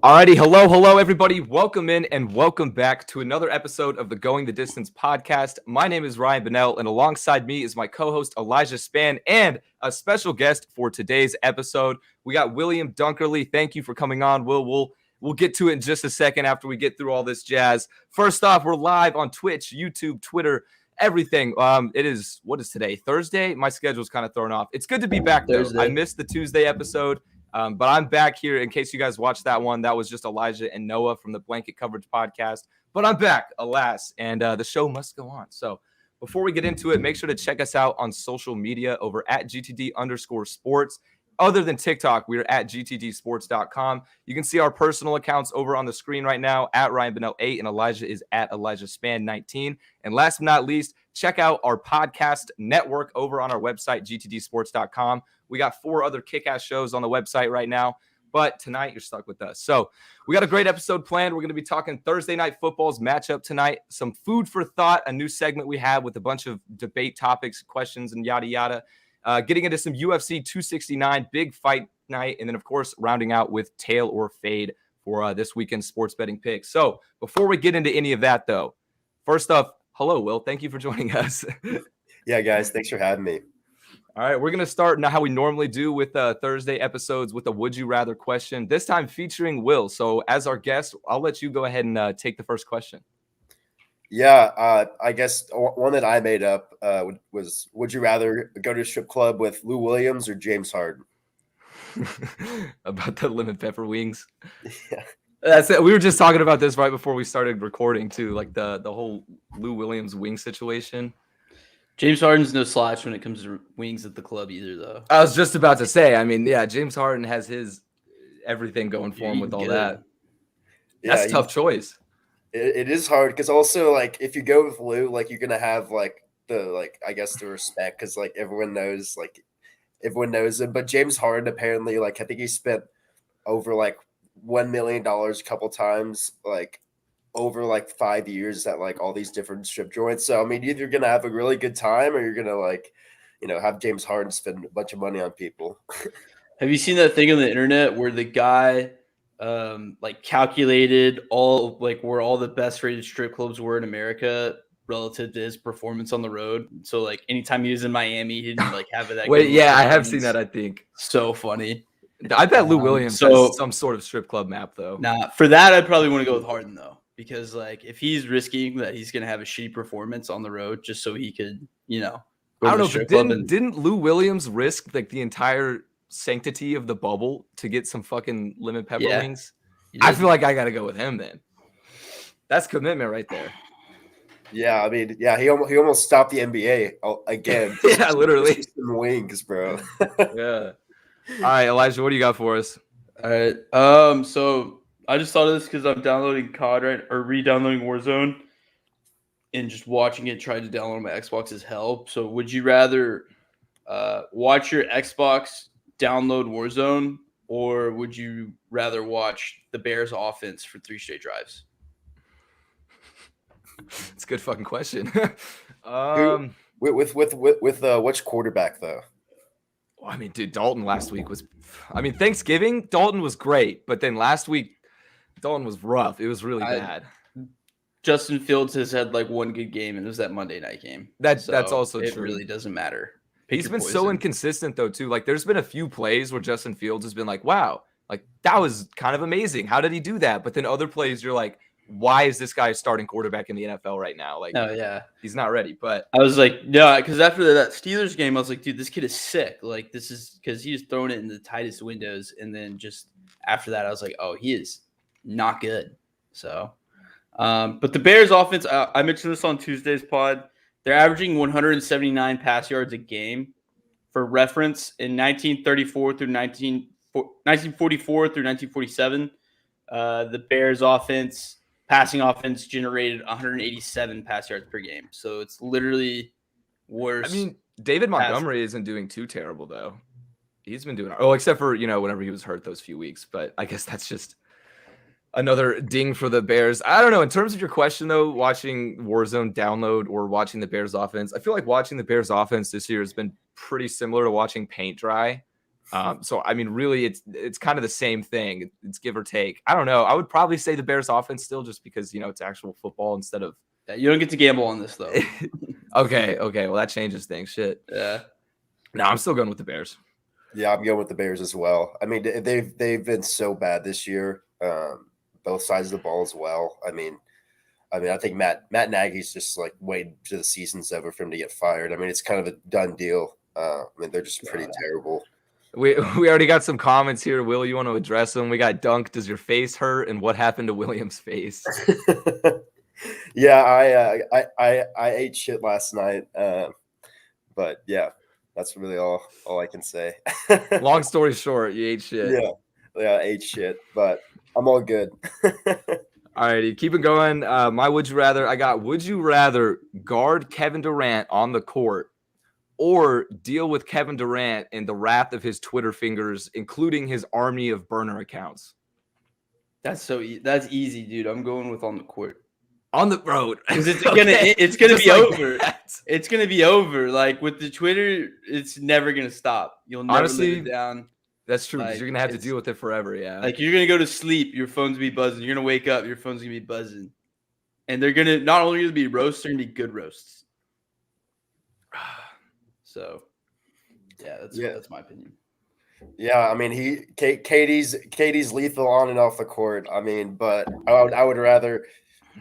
Alrighty, hello, everybody. Welcome in and welcome back to another episode of the Going the Distance podcast. My name is Ryan Bennell, and alongside me is my co-host Elijah Spann and a special guest for today's episode. We got William Dunkerley. Thank you for coming on, Will. We'll get to it in just a second after we get through all this jazz. First off, we're live on Twitch, YouTube, Twitter, everything. What is today? Thursday? My schedule's kind of thrown off. It's good to be back, though. Thursday. I missed the Tuesday episode. But I'm back here in case you guys watched that one. That was just Elijah and Noah from the Blanket Coverage Podcast. But I'm back, alas, and the show must go on. So before we get into it, make sure to check us out on social media over at GTD_sports. Other than TikTok, we are at gtdsports.com. You can see our personal accounts over on the screen right now at Ryan Bennell 8 and Elijah is at Elijah Spann 19. And last but not least, check out our podcast network over on our website, gtdsports.com. We got 4 other kick-ass shows on the website right now, but tonight you're stuck with us. So we got a great episode planned. We're going to be talking Thursday Night Football's matchup tonight, some food for thought, a new segment we have with a bunch of debate topics, questions, and yada, yada. Getting into some UFC 269, big fight night, and then, of course, rounding out with tail or fade for this weekend's sports betting picks. So before we get into any of that, though, first off, hello, Will. Thank you for joining us. Yeah, guys, thanks for having me. All right, we're going to start now how we normally do with Thursday episodes with a Would You Rather question, this time featuring Will. So as our guest, I'll let you go ahead and take the first question. Yeah, I guess one that I made up was, would you rather go to a strip club with Lou Williams or James Harden? About the lemon pepper wings. Yeah. That's it. We were just talking about this right before we started recording too, like the whole Lou Williams wing situation. James Harden's no slouch when it comes to wings at the club either, though. I was just about to say, I mean, yeah, James Harden has his everything going for him with all that. Yeah, that's a tough choice. It is hard because also, like, if you go with Lou, like, you're gonna have the respect because everyone knows him. But James Harden apparently, I think he spent over $1 million a couple times, over 5 years at all these different strip joints. So I mean, either you're gonna have a really good time or you're gonna have James Harden spend a bunch of money on people. Have you seen that thing on the internet where the guy calculated all where all the best rated strip clubs were in America relative to his performance on the road? So anytime he was in Miami, he didn't have that. Wait, yeah, I have seen that. I think so funny. I bet Lou Williams has some sort of strip club map though. Nah, for that I'd probably want to go with Harden though, because if he's risking that he's gonna have a shitty performance on the road just so he could, I don't know. But didn't Lou Williams risk the entire sanctity of the bubble to get some fucking lemon pepper wings? I feel like I got to go with him then. That's commitment right there. Yeah, I mean, yeah, he almost stopped the NBA again. Yeah, literally. Some wings, bro. Yeah. All right, Elijah, what do you got for us? All right. So I just thought of this because I'm downloading COD or re-downloading Warzone, and just watching it try to download on my Xbox is hell. So would you rather watch your Xbox download Warzone, or would you rather watch the Bears offense for 3 straight drives? It's a good fucking question. With which quarterback though? I mean, dude, Dalton last week was. I mean, Thanksgiving Dalton was great, but then last week Dalton was rough. It was really bad. Justin Fields has had one good game, and it was that Monday night game. That's also true. It true. Really doesn't matter. He's been so inconsistent though too. There's been a few plays where Justin Fields has been wow, that was kind of amazing. How did he do that? But then other plays you're why is this guy starting quarterback in the NFL right now? Oh yeah, he's not ready. But I was no, because after that Steelers game, I was dude, this kid is sick. This is because he was throwing it in the tightest windows, and then just after that, I was oh, he is not good. So, but the Bears offense, I mentioned this on Tuesday's pod. They're averaging 179 pass yards a game. For reference, in 1944 through 1947, the Bears passing offense generated 187 pass yards per game. So it's literally worse. I mean, David Montgomery isn't doing too terrible though. He's been doing except for whenever he was hurt those few weeks. But I guess that's just another ding for the Bears. I don't know. In terms of your question, though, watching Warzone download or watching the Bears offense, I feel like watching the Bears offense this year has been pretty similar to watching paint dry So I mean, really, it's kind of the same thing. It's give or take. I don't know. I would probably say the Bears offense still, just because it's actual football instead of. Yeah, you don't get to gamble on this though. Okay. Well, that changes things. Shit. Yeah. No, I'm still going with the Bears. Yeah, I'm going with the Bears as well. I mean, they've been so bad this year, both sides of the ball as well. I mean, I think Matt Nagy's just like waiting till the season's over for him to get fired. I mean, it's kind of a done deal. I mean, they're just pretty terrible. We already got some comments here. Will, you want to address them? We got Dunk. Does your face hurt? And what happened to William's face? Yeah, I ate shit last night. But yeah, that's really all I can say. Long story short, you ate shit. Yeah, I ate shit, but I'm all good. All righty, keep it going. My would you rather. I got, would you rather guard Kevin Durant on the court or deal with Kevin Durant in the wrath of his Twitter fingers, including his army of burner accounts? That's that's easy, dude. I'm going with on the court. On the road, because it's gonna be over. It's gonna be over. Like with the Twitter, it's never gonna stop. You'll never live it down. That's true. Like, you're gonna have to deal with it forever. Yeah. Like you're gonna go to sleep, your phone's gonna be buzzing. You're gonna wake up, your phone's gonna be buzzing, and they're gonna not only gonna be roasts, they're gonna be good roasts. So, that's my opinion. Yeah, I mean, Katie's lethal on and off the court. I mean, but I would rather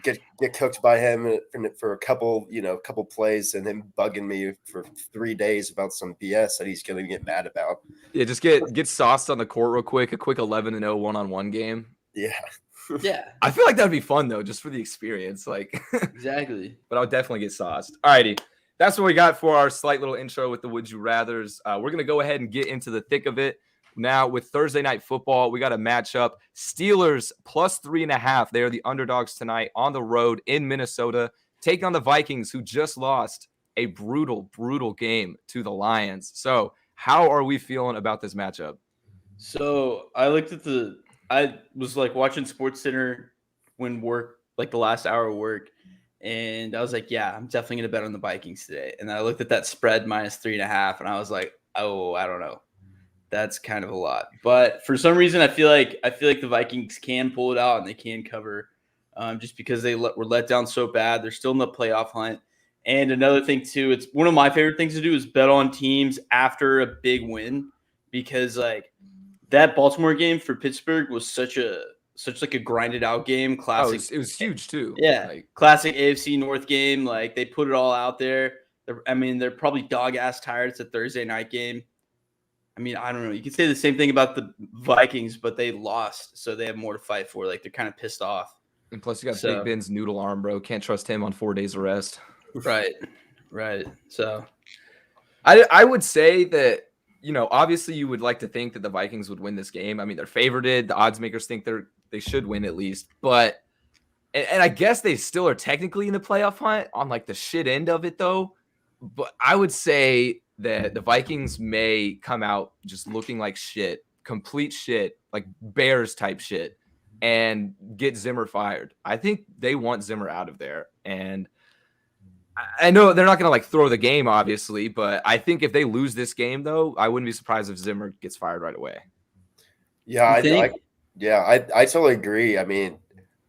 get cooked by him for a couple plays and him bugging me for 3 days about some BS that he's going to get mad about. Yeah, just get sauced on the court real quick. A quick 11-0 1-on-1 game. Yeah. Yeah. I feel like that'd be fun though, just for the experience. Like exactly. But I would definitely get sauced. All righty. That's what we got for our slight little intro with the Would You Rathers. We're going to go ahead and get into the thick of it. Now, with Thursday Night Football, we got a matchup. Steelers plus 3.5. They are the underdogs tonight on the road in Minnesota, taking on the Vikings, who just lost a brutal, brutal game to the Lions. So how are we feeling about this matchup? So I was like watching SportsCenter when work, like the last hour of work. And I was like, yeah, I'm definitely going to bet on the Vikings today. And I looked at that spread minus 3.5, and I was like, oh, I don't know. That's kind of a lot. But for some reason, I feel like the Vikings can pull it out and they can cover just because they were let down so bad. They're still in the playoff hunt. And another thing, too, it's one of my favorite things to do is bet on teams after a big win, because like that Baltimore game for Pittsburgh was such like a grinded out game. Classic. It was huge too. Yeah. Classic AFC North game. Like they put it all out there. They're probably dog ass tired. It's a Thursday night game. I mean, I don't know. You could say the same thing about the Vikings, but they lost, so they have more to fight for. Like they're kind of pissed off. And plus, you got Big Ben's noodle arm, bro. Can't trust him on 4 days of rest. Right. So, I would say that, obviously you would like to think that the Vikings would win this game. I mean, they're favorited. The odds makers think they should win at least. But, and I guess they still are technically in the playoff hunt on like the shit end of it, though. But I would say that the Vikings may come out just looking like shit, complete shit, like Bears type shit, and get Zimmer fired. I think they want Zimmer out of there. And I know they're not going to like throw the game, obviously, but I think if they lose this game, though, I wouldn't be surprised if Zimmer gets fired right away. Yeah, I totally agree. I mean,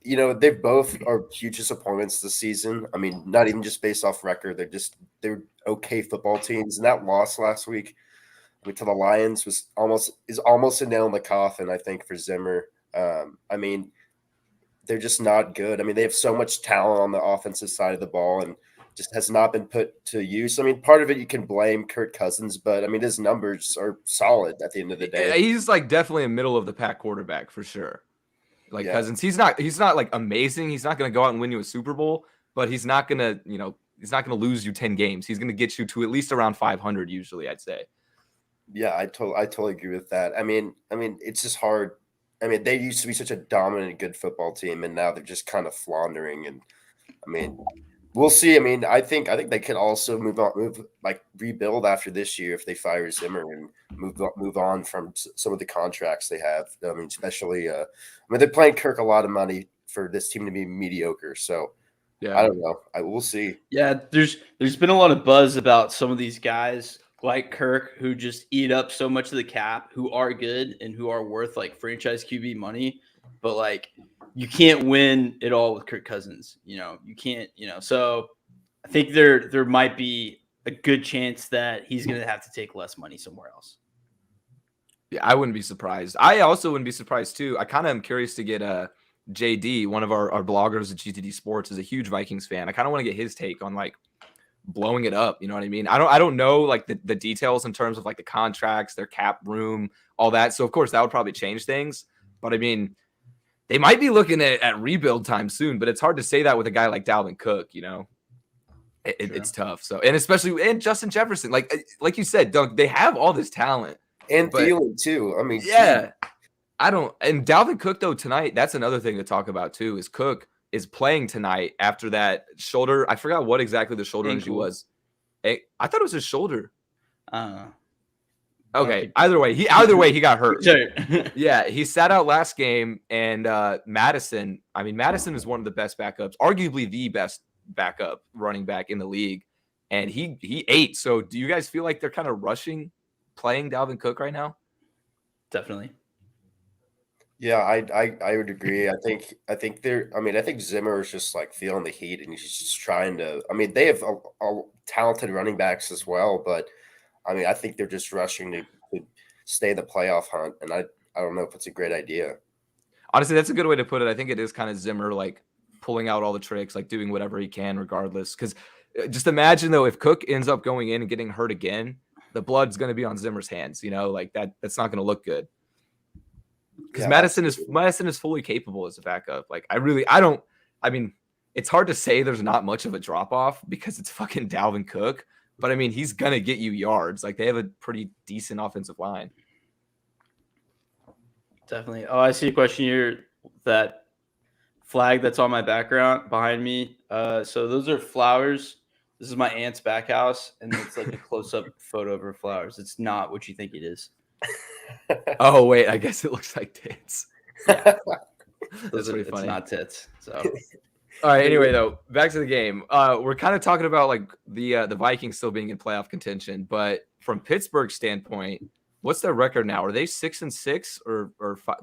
they both are huge disappointments this season. I mean, not even just based off record. They're okay football teams. And that loss last week to the Lions is almost a nail in the coffin, I think, for Zimmer. I mean, they're just not good. I mean, they have so much talent on the offensive side of the ball and just has not been put to use. I mean, part of it you can blame Kirk Cousins, but I mean, his numbers are solid at the end of the day. He's like definitely a middle of the pack quarterback for sure. Cousins, he's not like amazing. He's not going to go out and win you a Super Bowl, but he's not going to, he's not going to lose you 10 games. He's going to get you to at least around 500 usually, I'd say. Yeah, I totally agree with that. I mean, it's just hard. I mean, they used to be such a dominant, good football team, and now they're just kind of floundering. And I mean, we'll see. I mean, I think they could also rebuild after this year if they fire Zimmer and move on from some of the contracts they have. I mean, especially, they're paying Kirk a lot of money for this team to be mediocre. So, yeah, I don't know. We'll see. Yeah, there's been a lot of buzz about some of these guys like Kirk who just eat up so much of the cap, who are good and who are worth like franchise QB money, but like you can't win it all with Kirk Cousins. You can't. So I think there might be a good chance that he's going to have to take less money somewhere else. Yeah, I wouldn't be surprised. I also wouldn't be surprised too. I kind of am curious to get JD, one of our bloggers at GTD Sports, is a huge Vikings fan. I kind of want to get his take on like blowing it up. You know what I mean? I don't know like the details in terms of like the contracts, their cap room, all that. So of course that would probably change things. But I mean, they might be looking at rebuild time soon, but it's hard to say that with a guy like Dalvin Cook, It's tough. So, and especially Justin Jefferson, like you said, Doug, they have all this talent. And Thielen too. I mean, yeah, and Dalvin Cook though tonight, that's another thing to talk about too, is Cook is playing tonight after that shoulder. I forgot what exactly the shoulder injury was. I thought it was his shoulder. Okay. Either way, he got hurt. Yeah, he sat out last game, and Madison. I mean, Madison is one of the best backups, arguably the best backup running back in the league, and he ate. So, do you guys feel like they're kind of rushing playing Dalvin Cook right now? Definitely. Yeah, I would agree. I think they're. I mean, I think Zimmer is just like feeling the heat, and he's just trying to. I mean, they have a talented running backs as well, but I mean, I think they're just rushing to stay in the playoff hunt, and I don't know if it's a great idea. Honestly, that's a good way to put it. I think it is kind of Zimmer like pulling out all the tricks, like doing whatever he can, regardless. Because just imagine though, if Cook ends up going in and getting hurt again, the blood's going to be on Zimmer's hands. Like that's not going to look good. Because Madison is fully capable as a backup. Like I mean, it's hard to say there's not much of a drop off because it's fucking Dalvin Cook, but I mean, he's gonna get you yards. Like they have a pretty decent offensive line. Definitely. Oh, I see a question here. That flag that's on my background behind me. So those are flowers. This is my aunt's back house, and it's like a close-up photo of her flowers. It's not what you think it is. Oh wait, I guess it looks like tits. Yeah. That's pretty funny. It's not tits. So, all right. Anyway, though, back to the game. We're kind of talking about like the Vikings still being in playoff contention, but from Pittsburgh's standpoint, what's their record now? Are they 6-6 or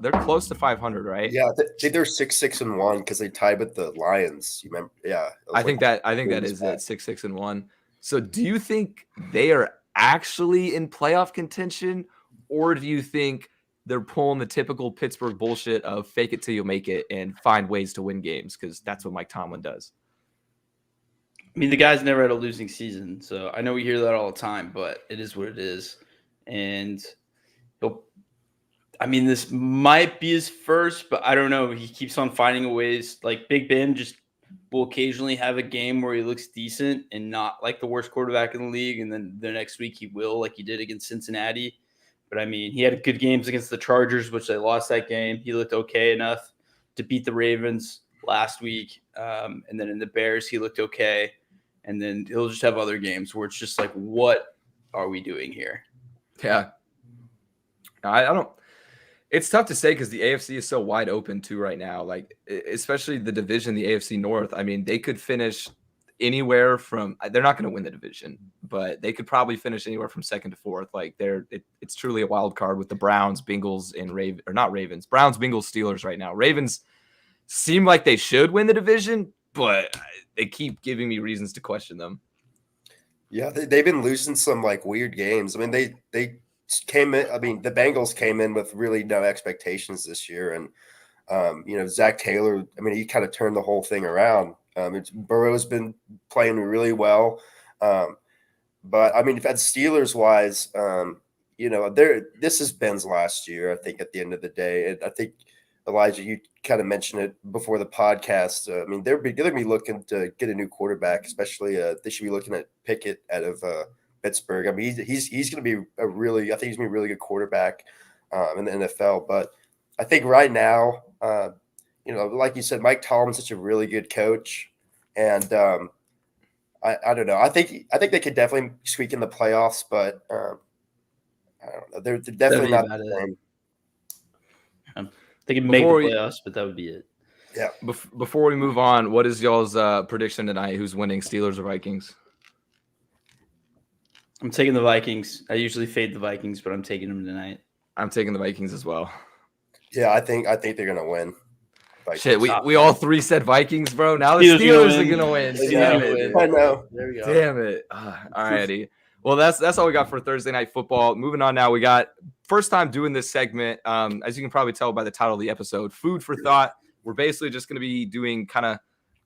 they're close to 500, right? Yeah, they're 6-1 because they tied with the Lions. You remember? Yeah, I think that is it. 6-1. So, do you think they are actually in playoff contention? Or do you think they're pulling the typical Pittsburgh bullshit of fake it till you make it and find ways to win games? Because that's what Mike Tomlin does. I mean, the guy's never had a losing season. So I know we hear that all the time, but it is what it is. And this might be his first, but I don't know. He keeps on finding ways. Like Big Ben just will occasionally have a game where he looks decent and not like the worst quarterback in the league. And then the next week he will, like he did against Cincinnati. But, I mean, he had good games against the Chargers, which they lost that game. He looked okay enough to beat the Ravens last week. And then in the Bears, he looked okay. And then he'll just have other games where it's just like, what are we doing here? Yeah. I don't – it's tough to say because the AFC is so wide open too right now. Like, especially the division, the AFC North. I mean, they could finish anywhere from – they're not going to win the division, but they could probably finish anywhere from second to fourth. Like it's truly a wild card with the Browns, Bengals, and Browns, Bengals, Steelers right now. Ravens seem like they should win the division, but they keep giving me reasons to question them. Yeah, they've been losing some like weird games. I mean, they came in. I mean, the Bengals came in with really no expectations this year, and Zach Taylor. I mean, he kind of turned the whole thing around. Burrow's been playing really well. But I mean, if at Steelers wise, this is Ben's last year, I think, at the end of the day. And I think, Elijah, you kind of mentioned it before the podcast. I mean, they're going to be looking to get a new quarterback, especially they should be looking at Pickett out of Pittsburgh. I mean, he's going to be I think he's going to be a really good quarterback in the NFL. But I think right now, like you said, Mike Tomlin's such a really good coach, and I don't know. I think they could definitely squeak in the playoffs, but I don't know. They're definitely not the same. They can make the playoffs, but that would be it. Yeah. Before we move on, what is y'all's prediction tonight? Who's winning, Steelers or Vikings? I'm taking the Vikings. I usually fade the Vikings, but I'm taking them tonight. I'm taking the Vikings as well. Yeah, I think they're gonna win. Vikings. Shit, we all three said Vikings, bro. Now the Steelers Steelers are win. gonna win. Steelers Damn gonna it, win. dude. I know. There we go. Damn it. All righty. Well, that's all we got for Thursday Night Football. Moving on now, we got first time doing this segment. As you can probably tell by the title of the episode, Food for Thought. We're basically just going to be doing kind of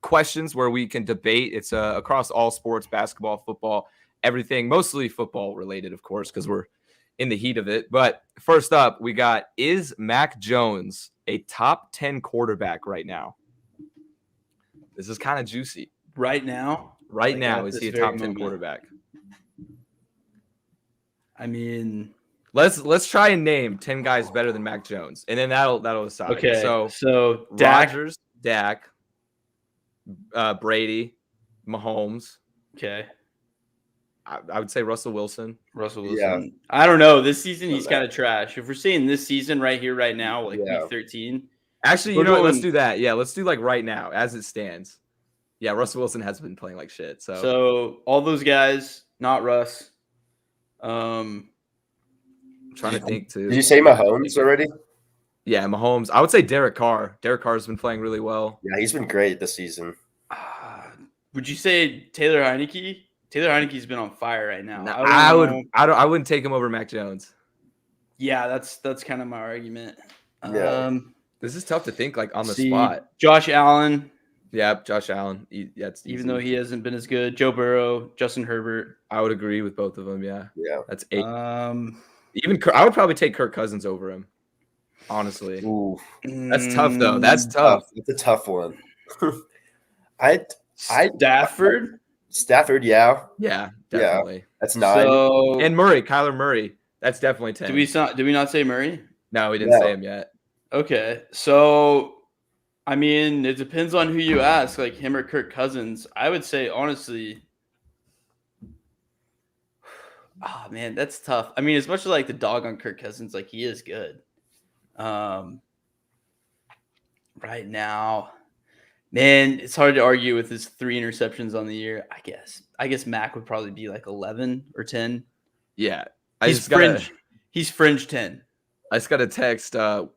questions where we can debate. It's across all sports, basketball, football, everything, mostly football related, of course, because we're in the heat of it. But first up, we got, is Mac Jones a top 10 quarterback right now? This is kind of juicy. Right now? Right Like, now, at is this he a very top 10 moment. quarterback? I mean, Let's try and name 10 guys better than Mac Jones, and then that'll decide. okay. So Dak. Rodgers, Dak, Brady, Mahomes. Okay. I would say Russell Wilson. Russell Wilson. Yeah. I don't know. This season, he's Okay. kind of trash. If we're saying this season right here, right now, like Yeah. week 13. Actually, you We're know what? Let's going- do that. Yeah, let's do like right now as it stands. Yeah, Russell Wilson has been playing like shit. So all those guys, not Russ. I'm trying to think too. Did you say Mahomes already? Yeah, Mahomes. I would say Derek Carr. Derek Carr's been playing really well. Yeah, he's been great this season. Would you say Taylor Heineke? Taylor Heineke's been on fire right now. No, I don't know. I wouldn't take him over Mac Jones. Yeah, that's kind of my argument. Yeah. This is tough to think like on the See, spot. Josh Allen, Yeah, Josh Allen. Yeah, it's even easy. though he hasn't been as good. Joe Burrow, Justin Herbert. I would agree with both of them. Yeah, Yeah. that's 8. Um, Even I would probably take Kirk Cousins over him. Honestly, Ooh, that's tough though. That's tough. it's a tough one. I Stafford. Stafford, yeah, Yeah, definitely. that's 9. So And Murray, Kyler Murray. That's definitely 10. did we not say Murray? No, we didn't No. say him yet. Okay, so I mean, it depends on who you ask, like him or Kirk Cousins. I would say honestly, oh man, that's tough. I mean, as much as like the dog on Kirk Cousins, like he is good. Right now, man, it's hard to argue with his 3 interceptions on the year. I guess Mac would probably be like 11 or 10. Yeah, He's fringe. He's fringe 10. I just got a text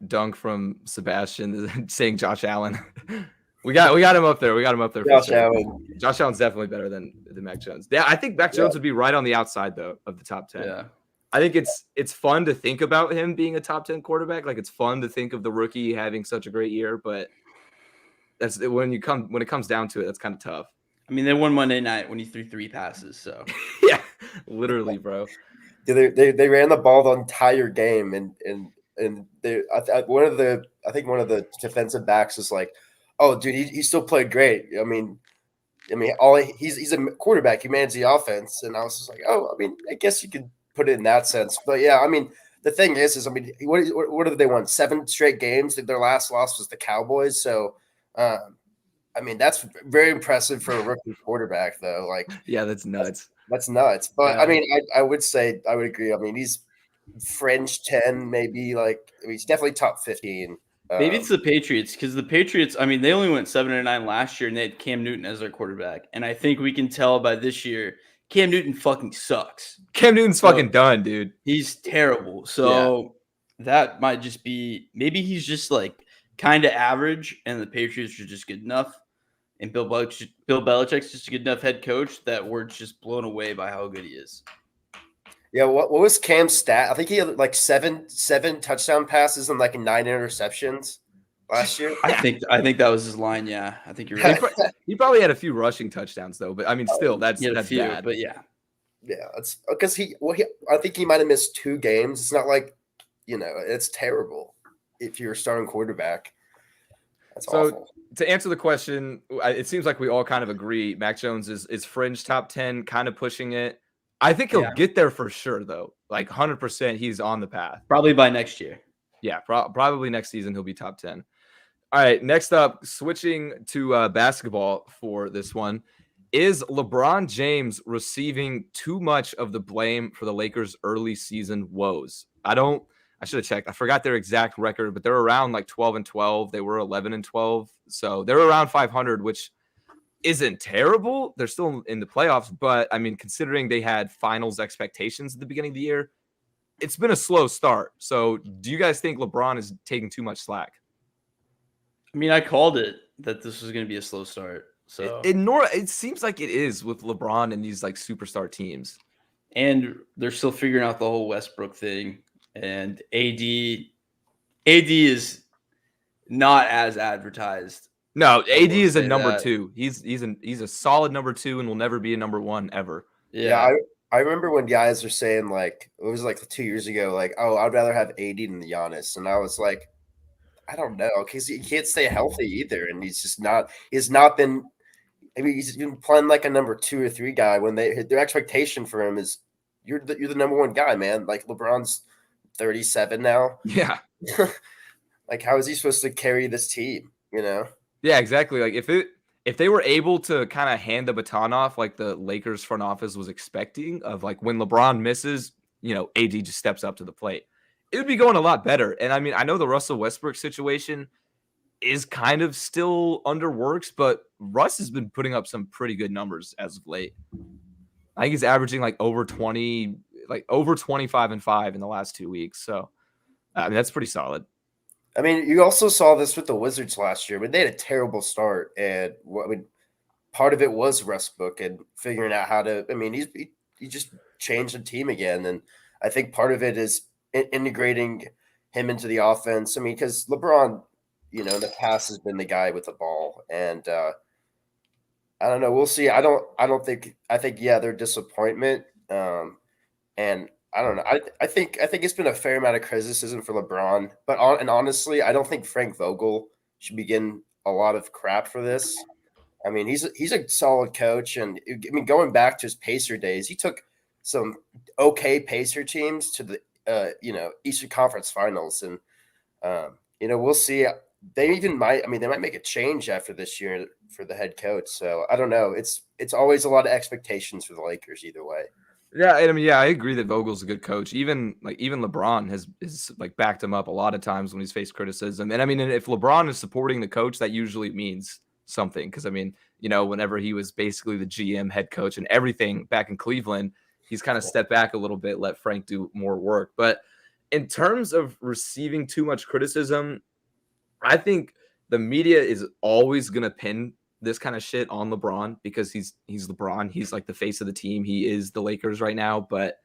dunk from Sebastian saying Josh Allen. we got him up there. We got him up there. Josh for sure. Allen. Josh Allen's definitely better than Mac Jones. Yeah, I think Mac Jones would be right on the outside though of the top 10. Yeah. I think it's fun to think about him being a top 10 quarterback. Like it's fun to think of the rookie having such a great year, but that's when it comes down to it, that's kind of tough. I mean, they won Monday night when he threw 3 passes. So Yeah, literally, bro. They ran the ball the entire game, and one of the defensive backs was like, "Oh, dude, he still played great. I mean, he's a quarterback. He manages the offense." And I was just like, "Oh, I mean, I guess you could put it in that sense." But yeah, I mean, the thing is I mean, what did they won? 7 straight games. Their last loss was the Cowboys. So, I mean, that's very impressive for a rookie quarterback, though. Like, Yeah, that's nuts. that's nuts. But Yeah. I mean, I would say I would agree. I mean, he's fringe 10, maybe he's definitely top 15. maybe it's the Patriots because the Patriots, I mean, they only went 7-9 last year and they had Cam Newton as their quarterback. And I think we can tell by this year, Cam Newton fucking sucks. Cam Newton's fucking done, dude. He's terrible. So that might just be maybe he's just like kind of average and the Patriots are just good enough. And Bill Belichick's just a good enough head coach that we're just blown away by how good he is. Yeah, what was Cam's stat? I think he had like seven touchdown passes and like 9 interceptions last year. I think that was his line. Yeah, I think you're right. He probably had a few rushing touchdowns though, but I mean, still, that's He had a that's few, bad. but yeah. Yeah, it's because I think he might have missed 2 games. It's not like, it's terrible if you're a starting quarterback. That's So awful. to answer the question, it seems like we all kind of agree. Mac Jones is fringe top 10, kind of pushing it. I think he'll get there for sure, though. Like 100%, he's on the path. Probably by next year. Yeah, probably next season he'll be top 10. All right, next up, switching to basketball for this one. Is LeBron James receiving too much of the blame for the Lakers' early season woes? I should have checked. I forgot their exact record, but they're around like 12-12. They were 11-12. So they're around 500, which isn't terrible. They're still in the playoffs, but I mean, considering they had finals expectations at the beginning of the year, it's been a slow start. So do you guys think LeBron is taking too much slack? I mean, I called it that this was going to be a slow start. So It seems like it is with LeBron and these like superstar teams. And they're still figuring out the whole Westbrook thing. And AD is not as advertised. No, AD is a say number that. 2. He's a solid number 2 and will never be a number 1 ever. Yeah, I remember when guys were saying like it was like 2 years ago, like, oh, I'd rather have AD than Giannis, and I was like, I don't know, because he can't stay healthy either, and he's not been. I mean, he's been playing like a number 2 or 3 guy when their expectation for him is you're the number 1 guy, man. Like LeBron's 37 now. Yeah. Like, how is he supposed to carry this team? You know? Yeah, exactly. Like if they were able to kind of hand the baton off like the Lakers front office was expecting, of like when LeBron misses, AD just steps up to the plate, it would be going a lot better. And I mean, I know the Russell Westbrook situation is kind of still underworks, but Russ has been putting up some pretty good numbers as of late. I think he's averaging like over 20, like over 25 and 5 in the last 2 weeks. So I mean, that's pretty solid. I mean, you also saw this with the Wizards last year. I mean, they had a terrible start, and I mean, part of it was Westbrook and figuring out how to. I mean, he just changed the team again, and I think part of it is integrating him into the offense. I mean, because LeBron, in the past has been the guy with the ball, and I don't know. We'll see. I think they're disappointment, and I don't know. I think it's been a fair amount of criticism for LeBron, but honestly, I don't think Frank Vogel should be getting a lot of crap for this. I mean, he's a solid coach, and I mean, going back to his Pacer days, he took some okay Pacer teams to the Eastern Conference Finals, and we'll see. They might make a change after this year for the head coach. So I don't know. It's always a lot of expectations for the Lakers either way. Yeah, I mean, I agree that Vogel's a good coach. Even LeBron has like backed him up a lot of times when he's faced criticism. And I mean, if LeBron is supporting the coach, that usually means something. Because I mean, whenever he was basically the GM, head coach, and everything back in Cleveland, he's kind of stepped back a little bit, let Frank do more work. But in terms of receiving too much criticism, I think the media is always gonna pin this kind of shit on LeBron because he's LeBron. He's like the face of the team. He is the Lakers right now. But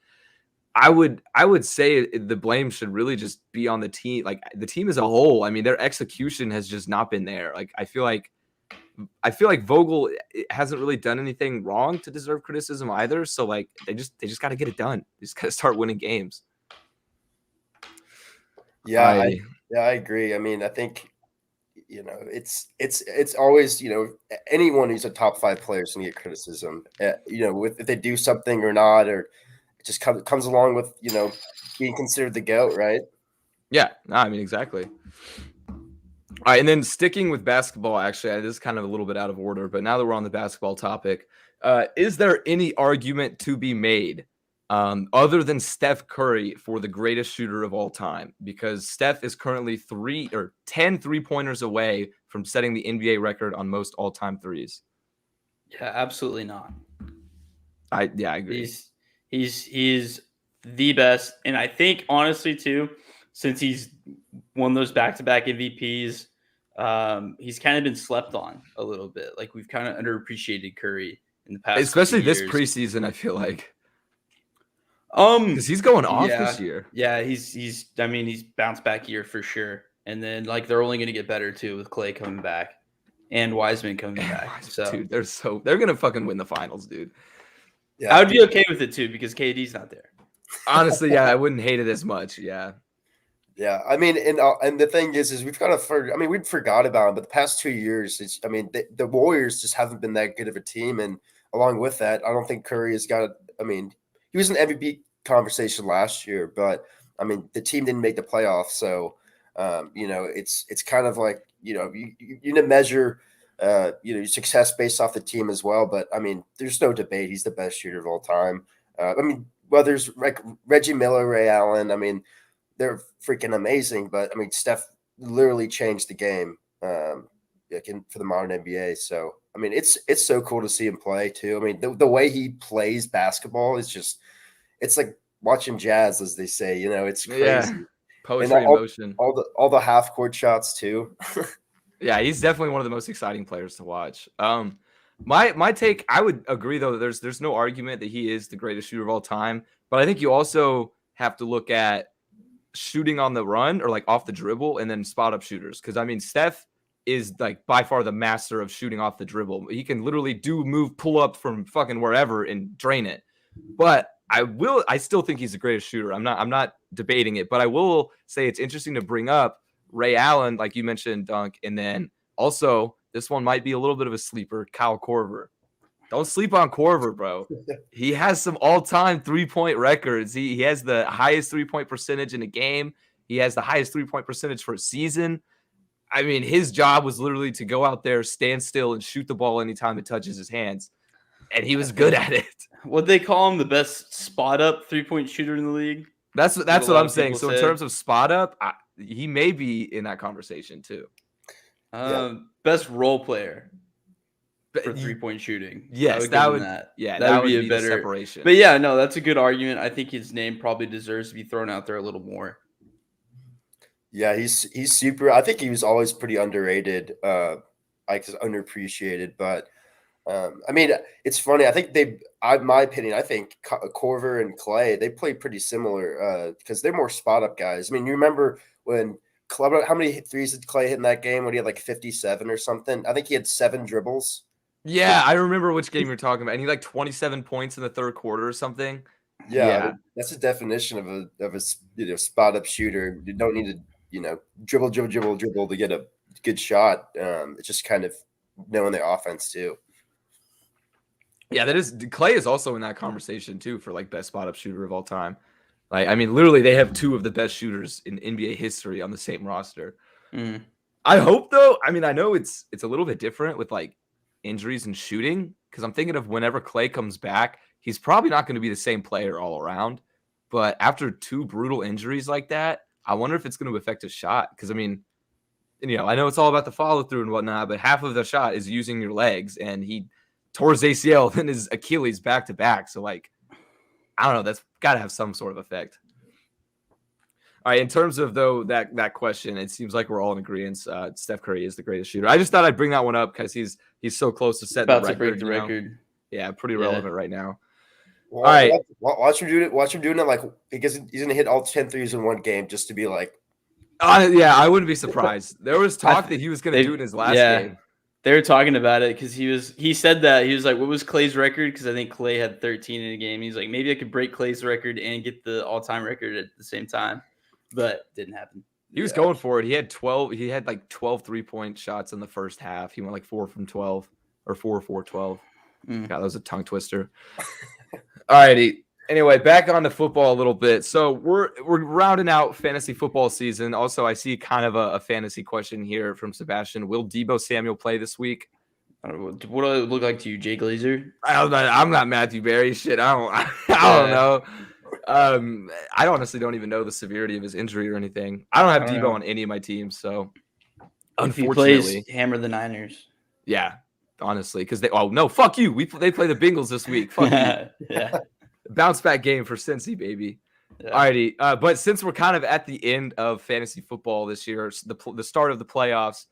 I would say the blame should really just be on the team, like the team as a whole. I mean, their execution has just not been there. Like I feel like Vogel hasn't really done anything wrong to deserve criticism either. So like they just got to get it done. They just got to start winning games. Yeah, I agree. I mean, I think it's always anyone who's a top 5 player is gonna get criticism. If they do something or not, or it just comes along with being considered the GOAT, right? Yeah, no, I mean exactly. All right, and then sticking with basketball, actually, this is kind of a little bit out of order, but now that we're on the basketball topic, is there any argument to be made other than Steph Curry for the greatest shooter of all time? Because Steph is currently 10 3-pointers away from setting the NBA record on most all-time threes. Yeah, absolutely not. I agree. He's the best, and I think honestly too, since he's won those back-to-back MVPs, he's kind of been slept on a little bit. Like we've kind of underappreciated Curry in the past, especially this preseason. I feel like. Because he's going off this year. Yeah, he's bounced back year for sure. And then like they're only going to get better too with Clay coming back and Wiseman coming back. So dude, they're going to fucking win the finals, dude. Yeah, I would be okay with it too because KD's not there. Honestly, yeah, I wouldn't hate it as much. Yeah. Yeah, I mean, and the thing is we've kind of we forgot about him, but the past 2 years, the Warriors just haven't been that good of a team, and along with that, I don't think Curry has got. I mean, he was an MVP conversation last year, but I mean, the team didn't make the playoffs, so it's kind of like you need to measure your success based off the team as well. But I mean, there's no debate; he's the best shooter of all time. I mean, there's like Reggie Miller, Ray Allen. I mean, they're freaking amazing, but I mean, Steph literally changed the game. for the modern NBA. So I mean, it's so cool to see him play too. I mean, the way he plays basketball is just it's like watching jazz, as they say. It's crazy. Yeah, And poetry in motion. All the half court shots too. Yeah, he's definitely one of the most exciting players to watch. My take, I would agree though. There's no argument that he is the greatest shooter of all time, but I think you also have to look at shooting on the run or like off the dribble and then spot up shooters. Because I mean, Steph is like by far the master of shooting off the dribble. He can literally pull up from fucking wherever and drain it. But I still think he's the greatest shooter. I'm not debating it, but I will say it's interesting to bring up Ray Allen, like you mentioned, Dunk, and then also this one might be a little bit of a sleeper, Kyle Korver. Don't sleep on Korver, bro. He has some all-time three-point records. He has the highest three-point percentage in a game. He has the highest three-point percentage for a season. I mean, his job was literally to go out there, stand still, and shoot the ball anytime it touches his hands. And he was good at it. Would they call him the best spot-up three-point shooter in the league? That's what I'm saying. So in terms of spot-up, he may be in that conversation too. Best role player for three-point shooting. Yes, that would be a better separation. But yeah, no, that's a good argument. I think his name probably deserves to be thrown out there a little more. Yeah, he's super. I think he was always pretty underrated, underappreciated. But I mean, it's funny. I think my opinion, I think Korver and Clay, they play pretty similar because they're more spot up guys. I mean, you remember when how many threes did Clay hit in that game when he had like 57 or something? I think he had 7 dribbles. Yeah, I remember which game you're talking about. And he had like 27 points in the third quarter or something. Yeah. That's the definition of a spot up shooter. You don't need to dribble to get a good shot. It's just kind of knowing their offense too. Yeah, Clay is also in that conversation too for like best spot up shooter of all time. Like, I mean, literally, they have 2 of the best shooters in NBA history on the same roster. Mm. I hope, though. I mean, I know it's a little bit different with like injuries and shooting because I'm thinking of whenever Clay comes back, he's probably not going to be the same player all around. But after 2 brutal injuries like that, I wonder if it's going to affect his shot. Because I mean, I know it's all about the follow through and whatnot, but half of the shot is using your legs, and he tore his ACL and his Achilles back to back. So like, I don't know. That's got to have some sort of effect. All right. In terms of though that question, it seems like we're all in agreement. Steph Curry is the greatest shooter. I just thought I'd bring that one up because he's so close to setting the record. To break the record. Yeah, pretty relevant right now. Well, all right. Watch him do it. Watch him doing it like because he's gonna hit all 10 threes in one game just to be like. Yeah, I wouldn't be surprised. There was talk that he was gonna do it in his last game. They were talking about it because he said that he was like, what was Clay's record? Because I think Clay had 13 in a game. He's like, maybe I could break Clay's record and get the all-time record at the same time, but didn't happen. He was going for it. He had 12. He had like 12 3-point shots in the first half. He went like 4 from 12 or 4-4-12. God, that was a tongue twister. All righty. Anyway, back on to football a little bit. So we're rounding out fantasy football season. Also, I see kind of a fantasy question here from Sebastian. Will Deebo Samuel play this week? I don't know. What do I look like to you, Jay Glazer? I'm not Matthew Berry. Shit, I don't know. I honestly don't even know the severity of his injury or anything. I don't have Deebo on any of my teams, so unfortunately, if he plays, hammer the Niners. Yeah, honestly, because fuck you. They play the Bengals this week. Fuck you. Yeah. Bounce back game for Cincy, baby. Yeah. Alrighty, but since we're kind of at the end of fantasy football this year, the start of the playoffs,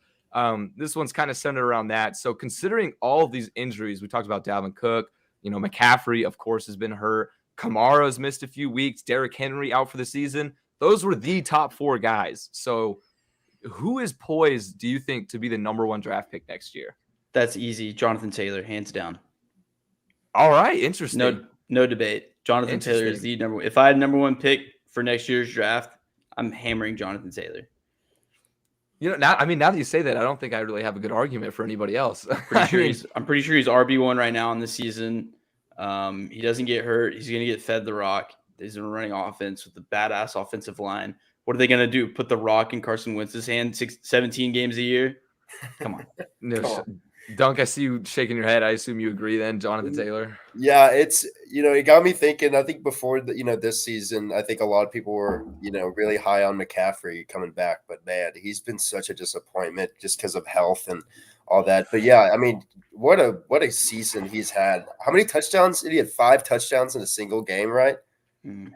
this one's kind of centered around that. So considering all of these injuries, we talked about Dalvin Cook, McCaffrey, of course, has been hurt. Kamara's missed a few weeks. Derrick Henry out for the season. Those were the top 4 guys. So who is poised, do you think, to be the number 1 draft pick next year? That's easy. Jonathan Taylor, hands down. All right, interesting. No debate. Jonathan Taylor is the number 1. If I had number 1 pick for next year's draft, I'm hammering Jonathan Taylor. Now that you say that, I don't think I really have a good argument for anybody else. I'm pretty sure he's RB1 right now in the season. He doesn't get hurt. He's going to get fed the rock. He's been running offense with the badass offensive line. What are they going to do? Put the rock in Carson Wentz's hand 17 games a year? Come on. Dunk, I see you shaking your head. I assume you agree then, Jonathan Taylor. Yeah, it's it got me thinking. I think before this season, I think a lot of people were really high on McCaffrey coming back, but man, he's been such a disappointment just because of health and all that. But yeah, I mean, what a season he's had. How many touchdowns? He had 5 touchdowns in a single game, right?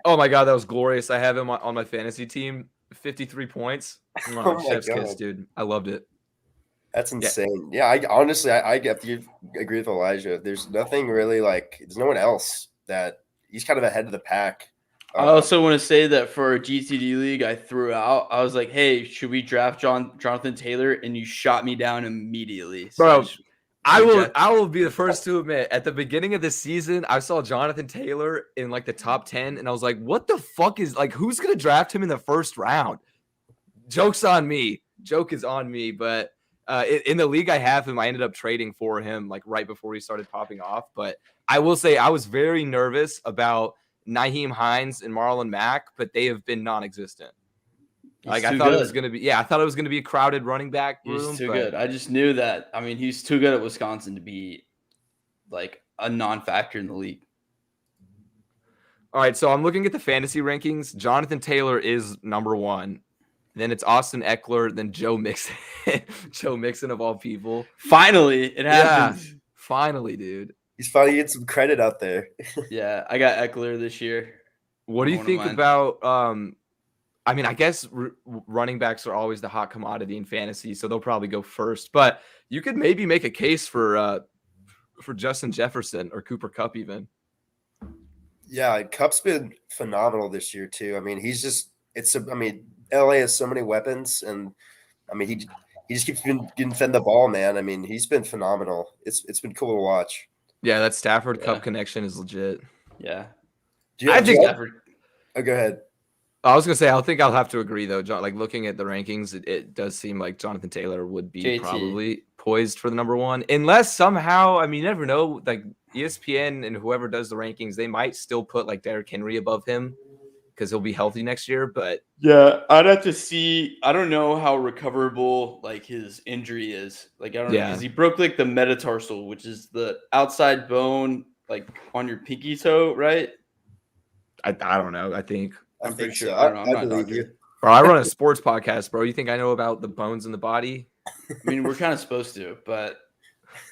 Oh my God, that was glorious. I have him on my fantasy team. 53 points. Oh my Chef's kiss, God. dude. I loved it. That's insane. Yeah, I honestly, I have to agree with Elijah. There's nothing really there's no one else that he's kind of ahead of the pack. I also want to say that for a GTD league, I threw out. I was like, "Hey, should we draft Jonathan Taylor?" And you shot me down immediately. So Bro, I will be the first to admit, at the beginning of the season, I saw Jonathan Taylor in like the top 10, and I was like, what the fuck is who's gonna draft him in the first round? Joke's on me. Joke is on me, but in the league I have him, I ended up trading for him like right before he started popping off. But I will say I was very nervous about Nyheim Hines and Marlon Mack, but they have been non-existent. I thought it was going to be, I thought it was going to be a crowded running back room. He's too good. I just knew that. I mean, he's too good at Wisconsin to be like a non-factor in the league. All right, so I'm looking at the fantasy rankings. Jonathan Taylor is number 1. Then it's Austin Eckler, then Joe Mixon. Joe Mixon of all people. Finally, it happens. Yeah, finally, dude. He's finally getting some credit out there. Yeah, I got Eckler this year. What do you think about I mean, I guess running backs are always the hot commodity in fantasy, so they'll probably go first. But you could maybe make a case for Justin Jefferson or Cooper Kupp even. Yeah, Kupp's been phenomenal this year too. I mean, LA has so many weapons, and I mean, he just keeps getting fed the ball, man. I mean, he's been phenomenal. It's been cool to watch. Yeah, that Stafford Kupp connection is legit. Yeah, I think Stafford. Oh, go ahead. I was gonna say I think I'll have to agree though. John, like looking at the rankings, it does seem like Jonathan Taylor would be probably poised for the number 1, unless somehow, I mean, you never know. Like ESPN and whoever does the rankings, they might still put like Derrick Henry above him because he'll be healthy next year. But yeah, I'd have to see. I don't know how recoverable like his injury is. Like I don't know because he broke like the metatarsal, which is the outside bone like on your pinky toe, right? I don't know. I think. I'm pretty sure. So. I don't know. I'm I not believe doctor. you. Bro, I run a sports podcast, bro. You think I know about the bones in the body? I mean, we're kind of supposed to, but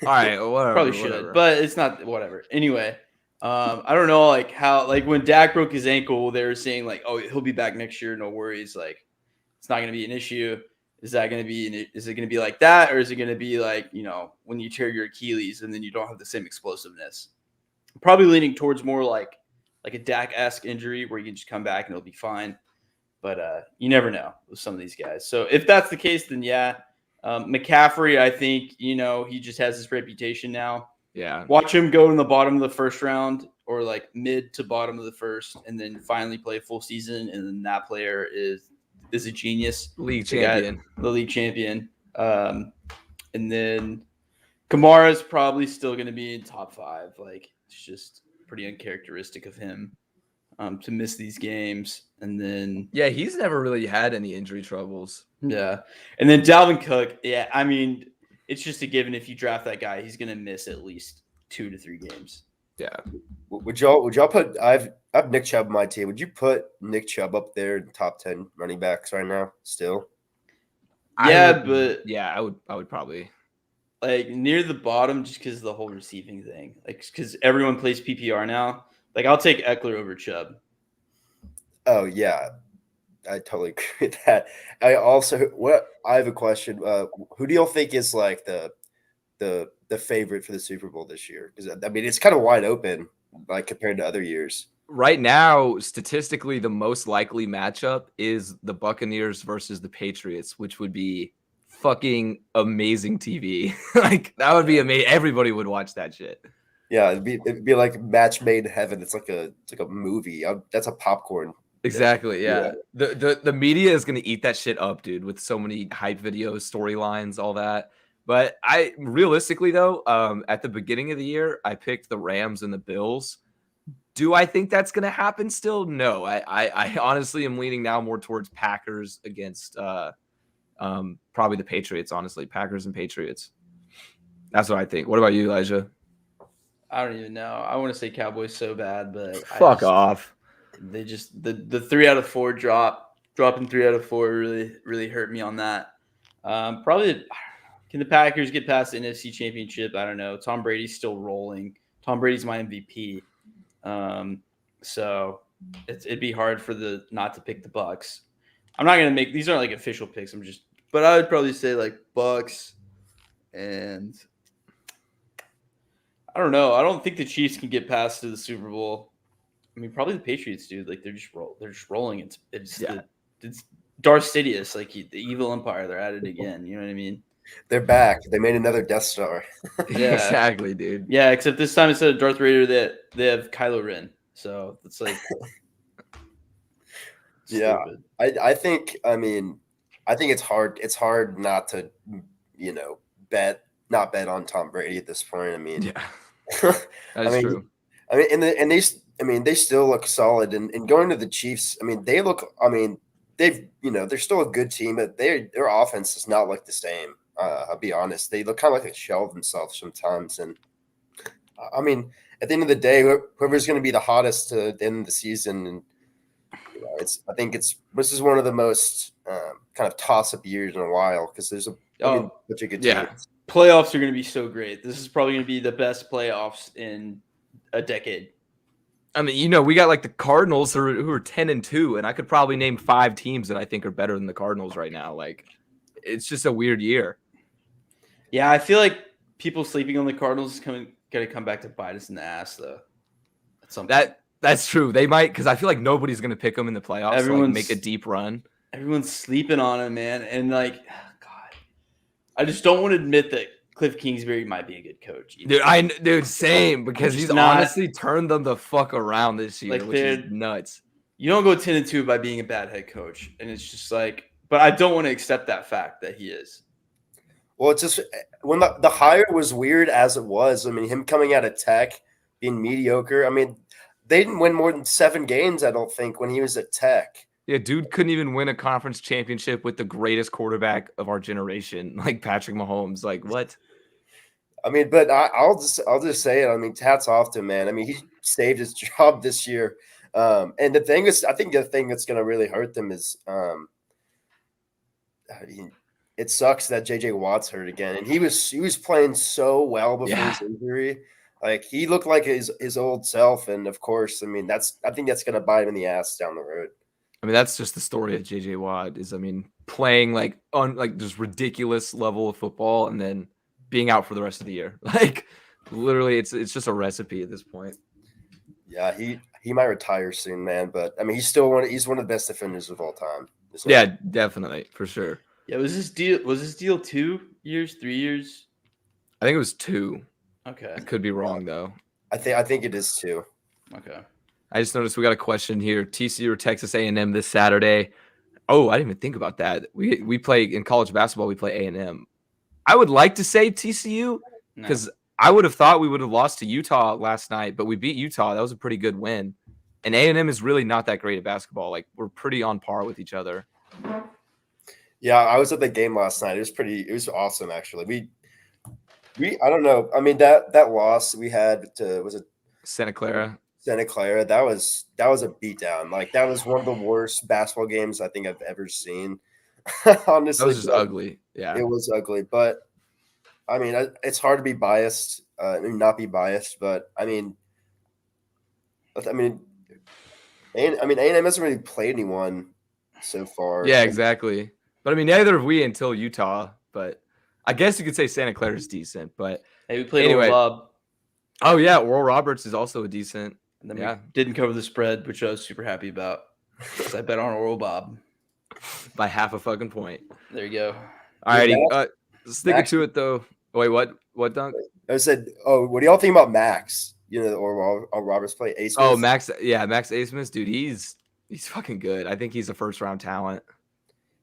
all right, whatever. Probably should, but it's not. Whatever. Anyway, I don't know, like how, like when Dak broke his ankle, they were saying like, oh, he'll be back next year, no worries. Like, it's not going to be an issue. Is it going to be like that, or is it going to be like when you tear your Achilles and then you don't have the same explosiveness? Probably leaning towards more like a Dak-esque injury where you can just come back and it'll be fine. But you never know with some of these guys. So if that's the case, then yeah. McCaffrey, I think, he just has this reputation now. Yeah. Watch him go in the bottom of the first round or like mid to bottom of the first and then finally play full season. And then that player is a genius. The league champion. And then Kamara's probably still going to be in top 5. Like, it's just pretty uncharacteristic of him to miss these games. And then he's never really had any injury troubles. Yeah. And then Dalvin Cook, I mean, it's just a given if you draft that guy, he's going to miss at least 2 to 3 games. Yeah. Would y'all put I have Nick Chubb on my team. Would you put Nick Chubb up there in top 10 running backs right now still? Yeah, I would probably like near the bottom just because of the whole receiving thing. Like, because everyone plays PPR now. Like, I'll take Eckler over Chubb. Oh, yeah. I totally agree with that. I have a question. Who do y'all think is like the favorite for the Super Bowl this year? Because I mean, it's kind of wide open, like compared to other years. Right now, statistically, the most likely matchup is the Buccaneers versus the Patriots, which would be fucking amazing TV. Like, that would be amazing. Everybody would watch that shit. Yeah, it'd be like match made in heaven. It's like a movie. That's a popcorn. Exactly. Yeah. The media is going to eat that shit up, dude, with so many hype videos, storylines, all that. But I realistically though, at the beginning of the year, I picked the Rams and the Bills. Do I think that's going to happen still? No. I honestly am leaning now more towards Packers against probably the Patriots, honestly. Packers and Patriots. That's what I think. What about you, Elijah? I don't even know. I want to say Cowboys so bad, but Fuck off. They just the 3 out of 4 dropping 3 out of 4 really hurt me on that. Probably can the Packers get past the NFC Championship? I don't know. Tom Brady's still rolling. Tom Brady's my MVP. So it'd be hard for the not to pick the Bucks. I'm not gonna make these aren't like official picks. But I would probably say like Bucks, and I don't know. I don't think the Chiefs can get past to the Super Bowl. I mean, probably the Patriots, dude. Like they're just rolling. It's Darth Sidious, like the evil empire. They're at it again. You know what I mean? They're back. They made another Death Star. Yeah. Exactly, dude. Yeah, except this time instead of Darth Vader, they have Kylo Ren. So it's like, yeah. I think it's hard. It's hard not to, not bet on Tom Brady at this point. I mean, yeah, that's true. I mean, they still look solid. And going to the Chiefs, I mean, they're still a good team, but their offense does not look the same. I'll be honest. They look kind of like a shell of themselves sometimes. And I mean, at the end of the day, whoever's going to be the hottest to the end of the season, and I think this is one of the most kind of toss-up years in a while because there's such a good team. Playoffs are going to be so great. This is probably going to be the best playoffs in a decade. I mean, we got like the Cardinals who are 10-2, and I could probably name 5 teams that I think are better than the Cardinals right now. Like, it's just a weird year. Yeah, I feel like people sleeping on the Cardinals is going to come back to bite us in the ass, though. At some point. That's true. They might, because I feel like nobody's going to pick them in the playoffs. Everyone's make a deep run. Everyone's sleeping on him, man. And like, God, I just don't want to admit that Cliff Kingsbury might be a good coach. Either. Dude, same, because he's honestly turned them the fuck around this year, which is nuts. You don't go 10-2 by being a bad head coach, and it's just like, but I don't want to accept that fact that he is. Well, it's just when the hire was weird as it was. I mean, him coming out of Tech, being mediocre. I mean, they didn't win more than 7 games, I don't think, when he was at Tech. Yeah, dude couldn't even win a conference championship with the greatest quarterback of our generation, like Patrick Mahomes. Like, what? I mean, but I'll just say it. I mean, hats off to him, man. I mean, he saved his job this year. And the thing is, I think the thing that's going to really hurt them is, it sucks that JJ Watt's hurt again, and he was playing so well before his injury. Like he looked like his old self, and of course, I mean I think that's going to bite him in the ass down the road. I mean, that's just the story of JJ Watt. Playing like just ridiculous level of football, and then being out for the rest of the year. Like literally, it's just a recipe at this point. Yeah, he might retire soon, man. But I mean, he's one of the best defenders of all time. Yeah, definitely, for sure. Yeah, was this deal 2 years, 3 years? I think it was 2. Okay. I could be wrong though. I think it is 2. Okay. I just noticed we got a question here. TCU or Texas A&M this Saturday. Oh, I didn't even think about that. We play in college basketball. We play A&M. I would like to say TCU because I would have thought we would have lost to Utah last night, but we beat Utah. That was a pretty good win. And A&M is really not that great at basketball. Like we're pretty on par with each other. Yeah, I was at the game last night. It was awesome actually. We I don't know. I mean that loss we had to was it Santa Clara. Santa Clara. That was a beatdown. Like that was one of the worst basketball games I think I've ever seen. Honestly, that was just ugly. Yeah, it was ugly. But I mean, it's hard to be biased, not be biased. But I mean, A&M hasn't really played anyone so far. Yeah, exactly. But I mean, neither have we until Utah. But I guess you could say Santa Clara is decent. But hey, we played Oral Bob. Oh yeah, Oral Roberts is also a decent. And then we didn't cover the spread, which I was super happy about because I bet on Oral Bob by half a fucking point. There you go. All righty, sticking to it though. Wait, what, Dunk? I said, what do y'all think about Max? Or Roberts play Ace. Oh, Max, yeah, Max Asmus, dude, he's fucking good. I think he's a first round talent.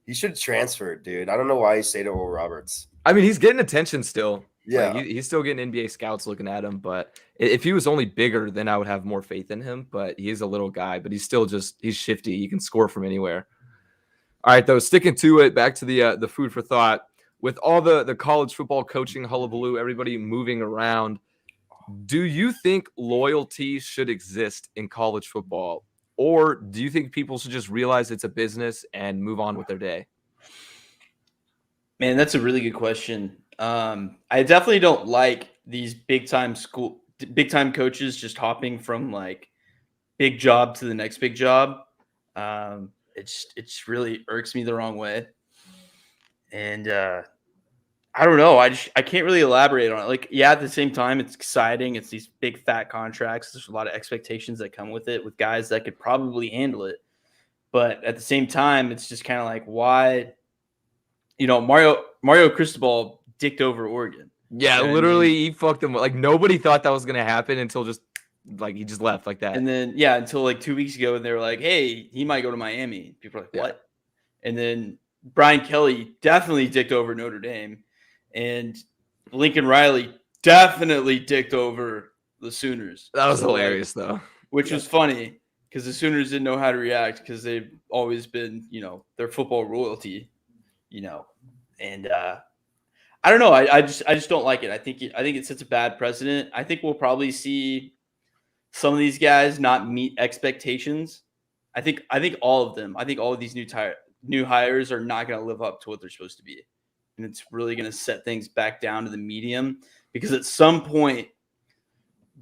He should transfer, dude. I don't know why he stayed at Oral Roberts. I mean, he's getting attention still. Yeah, like, he's still getting NBA scouts looking at him. But if he was only bigger, then I would have more faith in him. But he's a little guy, but he's still he's shifty. He can score from anywhere. All right, though, sticking to it. Back to the food for thought. with all the college football coaching hullabaloo, everybody moving around, do you think loyalty should exist in college football? Or do you think people should just realize it's a business and move on with their day? Man, that's a really good question. I definitely don't like these big time coaches just hopping from like big job to the next big job. It's really irks me the wrong way. And I don't know. I can't really elaborate on it. Like, yeah, at the same time, it's exciting. It's these big fat contracts. There's a lot of expectations that come with it with guys that could probably handle it. But at the same time, it's just kind of like, why, Mario Cristobal dicked over Oregon. Yeah, You know what I literally, mean? he fucked them. Like, nobody thought that was going to happen until just, like, he just left like that. And then, yeah, until like 2 weeks ago, and they were like, hey, he might go to Miami. People are like, what? And then Brian Kelly definitely dicked over Notre Dame. And Lincoln Riley definitely dicked over the Sooners. That was hilarious, though. Which was funny because the Sooners didn't know how to react because they've always been, their football royalty, and I don't know. I just don't like it. I think it sets a bad precedent. I think we'll probably see some of these guys not meet expectations. I think all of them. I think all of these new hires are not going to live up to what they're supposed to be. And it's really going to set things back down to the medium because at some point,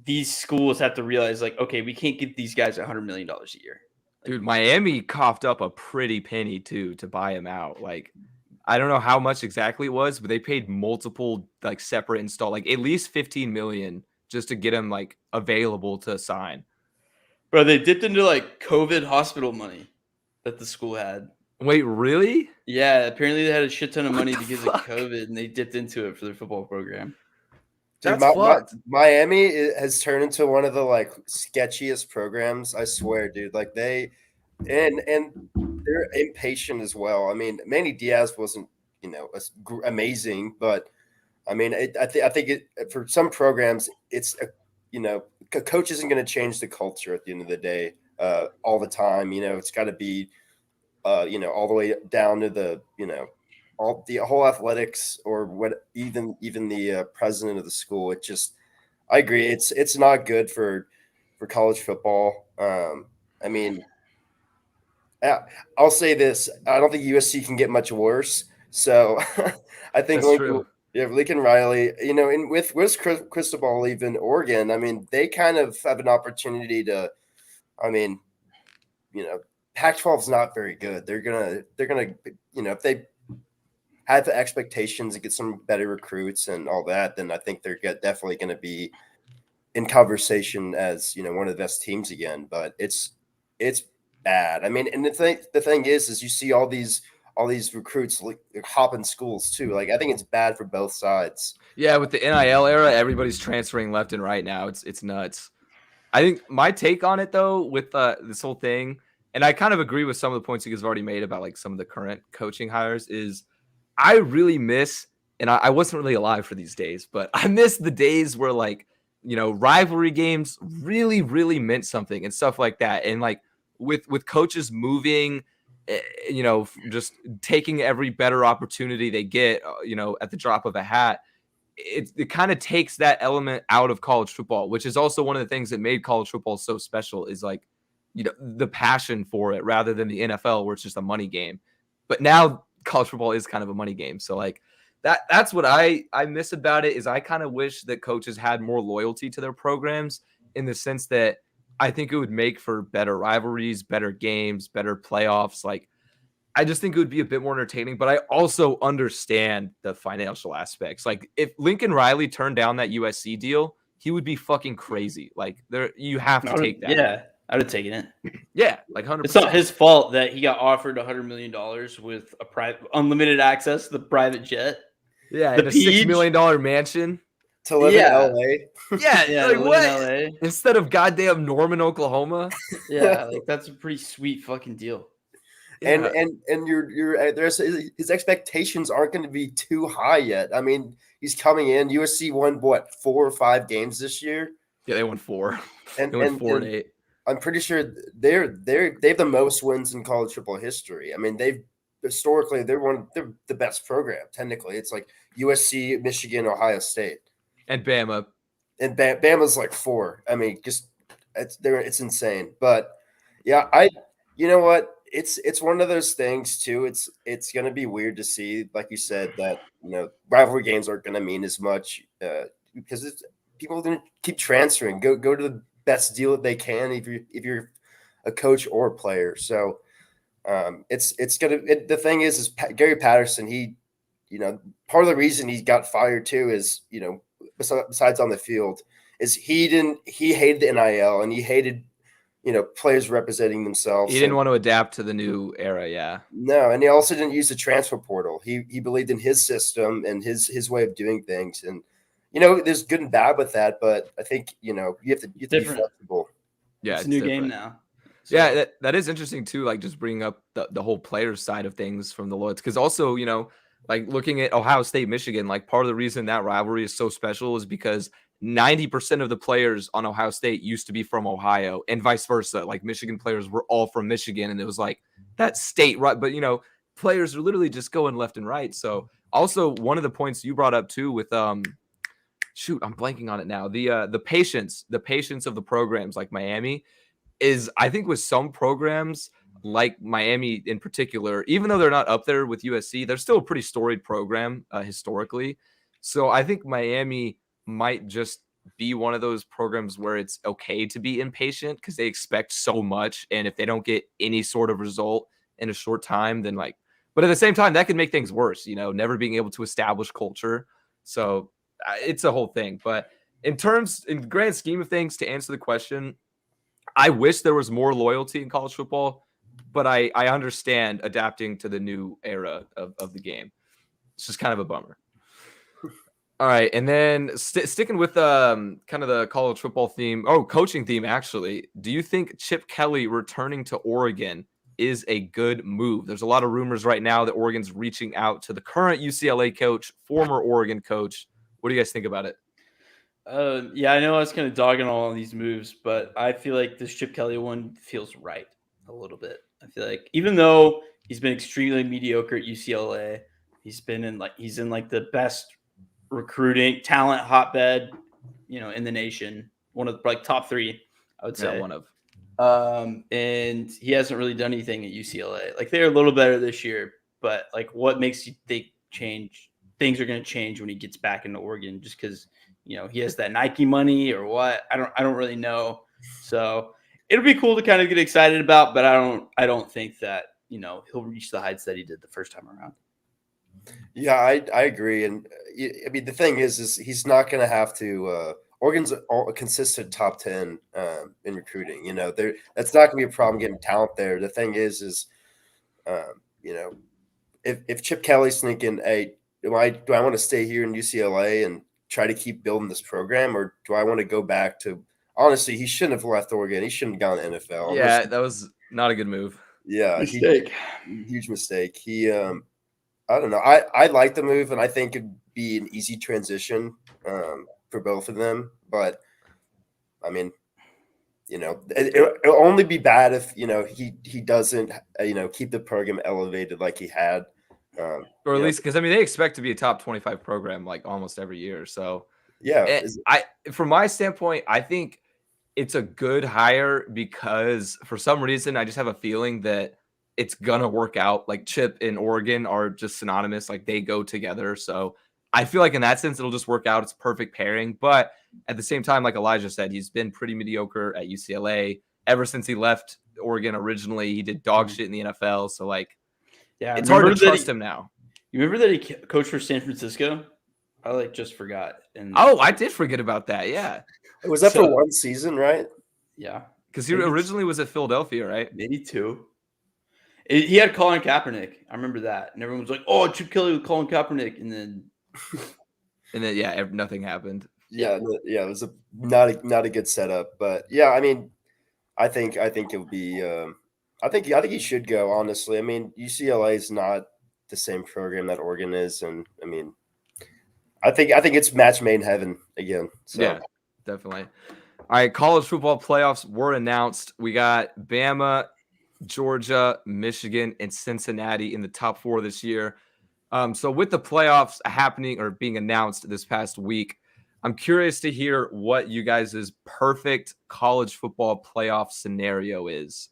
these schools have to realize, like, okay, we can't give these guys $100 million a year. Dude, Miami coughed up a pretty penny, too, to buy him out. Like, I don't know how much exactly it was, but they paid multiple, like, separate install, like, at least $15 million just to get him, like, available to sign. Bro, they dipped into, like, COVID hospital money that the school had. Wait, really? Yeah, apparently they had a shit ton of money because of COVID, and they dipped into it for their football program. Dude, Miami has turned into one of the like sketchiest programs. I swear, dude. Like and they're impatient as well. I mean, Manny Diaz wasn't amazing, but I mean, I think for some programs, it's a coach isn't going to change the culture at the end of the day all the time. It's got to be all the way down to the all the whole athletics or what even the president of the school. It just, I agree. It's not good for college football. I mean, I'll say this. I don't think USC can get much worse. So I think Lincoln Riley, and with Cristobal leaving Oregon, I mean, they kind of have an opportunity to, Pac-12 is not very good. They're gonna, if they have the expectations to get some better recruits and all that, then I think they're definitely going to be in conversation as one of the best teams again. But it's bad. I mean, and the thing is you see all these recruits like hopping schools too. Like I think it's bad for both sides. Yeah, with the NIL era, everybody's transferring left and right now. It's nuts. I think my take on it though, with this whole thing, and I kind of agree with some of the points you guys have already made about like some of the current coaching hires, is I really miss, and I wasn't really alive for these days, but I miss the days where like, rivalry games really, really meant something and stuff like that. And like with coaches moving, just taking every better opportunity they get, at the drop of a hat, it kind of takes that element out of college football, which is also one of the things that made college football so special is like, the passion for it rather than the NFL where it's just a money game. But now college football is kind of a money game. So like that's what I miss about it is I kind of wish that coaches had more loyalty to their programs in the sense that I think it would make for better rivalries, better games, better playoffs. Like I just think it would be a bit more entertaining, but I also understand the financial aspects. Like if Lincoln Riley turned down that USC deal, he would be fucking crazy. Like you have to take that. Yeah. I would have taken it. Yeah, like 100%. It's not his fault that he got offered $100 million with a private, unlimited access to the private jet. Yeah, the $6 million mansion to live in LA. Yeah, like what? In LA. Instead of goddamn Norman, Oklahoma. Yeah, like that's a pretty sweet fucking deal. Yeah. And there's his expectations aren't going to be too high yet. I mean, he's coming in. USC won 4 or 5 games this year. Yeah, they won 4. They won 4 and 8. I'm pretty sure they have the most wins in college football history. I mean, they've historically they're the best program. Technically, it's like USC, Michigan, Ohio State, And Bama. and Bama's like 4. I mean, just it's insane. But yeah, you know what? It's one of those things too. It's going to be weird to see, like you said, that rivalry games aren't going to mean as much because people are going to keep transferring. Go to the best deal that they can if you're a coach or a player. So it's gonna. The thing is Gary Patterson. He, part of the reason he got fired too is besides on the field is he hated the NIL and he hated players representing themselves. He didn't want to adapt to the new era. Yeah. No, and he also didn't use the transfer portal. He believed in his system and his way of doing things. And there's good and bad with that, but I think you have to be flexible. Yeah, it's a new game now. So. Yeah, that is interesting too. Like just bringing up the whole players side of things from the Lloyds, because also like looking at Ohio State, Michigan, like part of the reason that rivalry is so special is because 90% of the players on Ohio State used to be from Ohio and vice versa. Like Michigan players were all from Michigan, and it was like that state, right? But players are literally just going left and right. So also one of the points you brought up too with shoot, I'm blanking on it now. The patience of the programs like Miami is, I think, with some programs like Miami in particular, even though they're not up there with USC, they're still a pretty storied program historically. So I think Miami might just be one of those programs where it's okay to be impatient because they expect so much. And if they don't get any sort of result in a short time, then but at the same time, that could make things worse, never being able to establish culture. So it's a whole thing. But in grand scheme of things, to answer the question, I wish there was more loyalty in college football, but I understand adapting to the new era of the game. It's just kind of a bummer. All right, and then sticking with kind of the college football theme, coaching theme actually, do you think Chip Kelly returning to Oregon is a good move? There's a lot of rumors right now that Oregon's reaching out to the current UCLA coach, former Oregon coach. What do you guys think about it? Yeah, I know I was kind of dogging all of these moves, but I feel like this Chip Kelly one feels right a little bit. I feel like even though he's been extremely mediocre at UCLA, he's in the best recruiting talent hotbed, in the nation, one of the top 3, I would say. Yeah, one of. And he hasn't really done anything at UCLA. Like they're a little better this year, but like what makes you think things are going to change when he gets back into Oregon? Just because he has that Nike money or what? I don't really know. So it'll be cool to kind of get excited about, but I don't think that he'll reach the heights that he did the first time around. Yeah, I agree. And I mean, the thing is he's not going to have to. Oregon's a consistent top 10 in recruiting. That's not going to be a problem getting talent there. The thing is if Chip Kelly's thinking, hey, do I want to stay here in UCLA and try to keep building this program, or do I want to go back to? Honestly, he shouldn't have left Oregon. He shouldn't have gone to NFL. Yeah, that was not a good move. Yeah, mistake. Huge mistake. He, I don't know. I like the move, and I think it'd be an easy transition for both of them. But I mean, it'll only be bad if he doesn't keep the program elevated like he had. Or at least because they expect to be a top 25 program like almost every year. So yeah, from my standpoint, I think it's a good hire because for some reason I just have a feeling that it's gonna work out. Like Chip and Oregon are just synonymous, like they go together. So I feel like in that sense it'll just work out. It's a perfect pairing. But at the same time, like Elijah said, he's been pretty mediocre at UCLA ever since he left Oregon originally. He did dog shit in the NFL. So yeah, it's hard to trust him now. You remember that he coached for San Francisco? I just forgot. I did forget about that. Yeah, it was for one season, right? Yeah, because he originally was at Philadelphia, right? Maybe 2. He had Colin Kaepernick. I remember that, and everyone was like, "Oh, Chip Kelly with Colin Kaepernick," and then yeah, nothing happened. Yeah, it was not a good setup, but yeah, I mean, I think it would be. I think he should go. Honestly, I mean, UCLA is not the same program that Oregon is, and I mean, I think it's match made in heaven again. So. Yeah, definitely. All right, college football playoffs were announced. We got Bama Georgia, Michigan, and Cincinnati in the top 4 this year. So with the playoffs happening or being announced this past week, I'm curious to hear what you guys' perfect college football playoff scenario is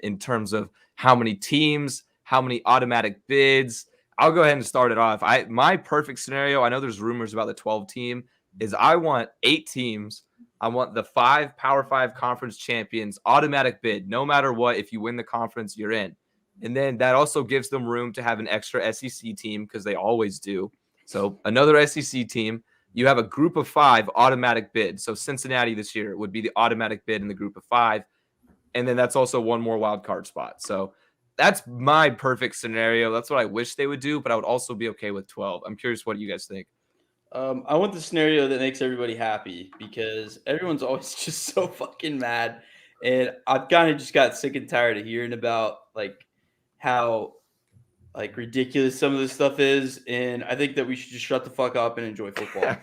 in terms of how many teams, how many automatic bids. I'll go ahead and start it off. My perfect scenario, I know there's rumors about the 12 team, is I want 8 teams. I want the 5 Power 5 conference champions, automatic bid. No matter what, if you win the conference, you're in. And then that also gives them room to have an extra SEC team because they always do. So another SEC team. You have a group of 5 automatic bid. So Cincinnati this year would be the automatic bid in the group of 5. And then that's also one more wild card spot. So that's my perfect scenario. That's what I wish they would do, but I would also be okay with 12. I'm curious what you guys think. I want the scenario that makes everybody happy because everyone's always just so fucking mad. And I've kind of just got sick and tired of hearing about like how like ridiculous some of this stuff is. And I think that we should just shut the fuck up and enjoy football.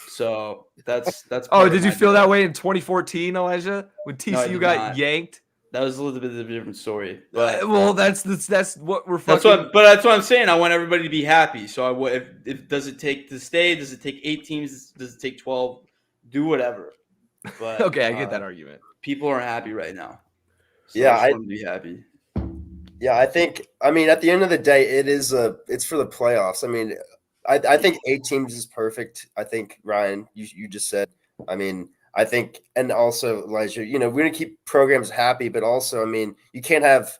So that's Oh, did you feel that way in 2014, Elijah, when No, I TCU did got not. yanked? That was a little bit of a different story. But Well, that's what we're that's fucking. what I'm saying. I want everybody to be happy. So if does it take to stay? Does it take 8 teams? Does it take 12? Do whatever. But Okay, I get that argument. People aren't happy right now. So Yeah, I just want them to be happy. Yeah, at the end of the day, it's for the playoffs. I mean, I think 8 teams is perfect. I think, Ryan, you just said, I mean, I think, and also Elijah, we're going to keep programs happy, but also, I mean, you can't have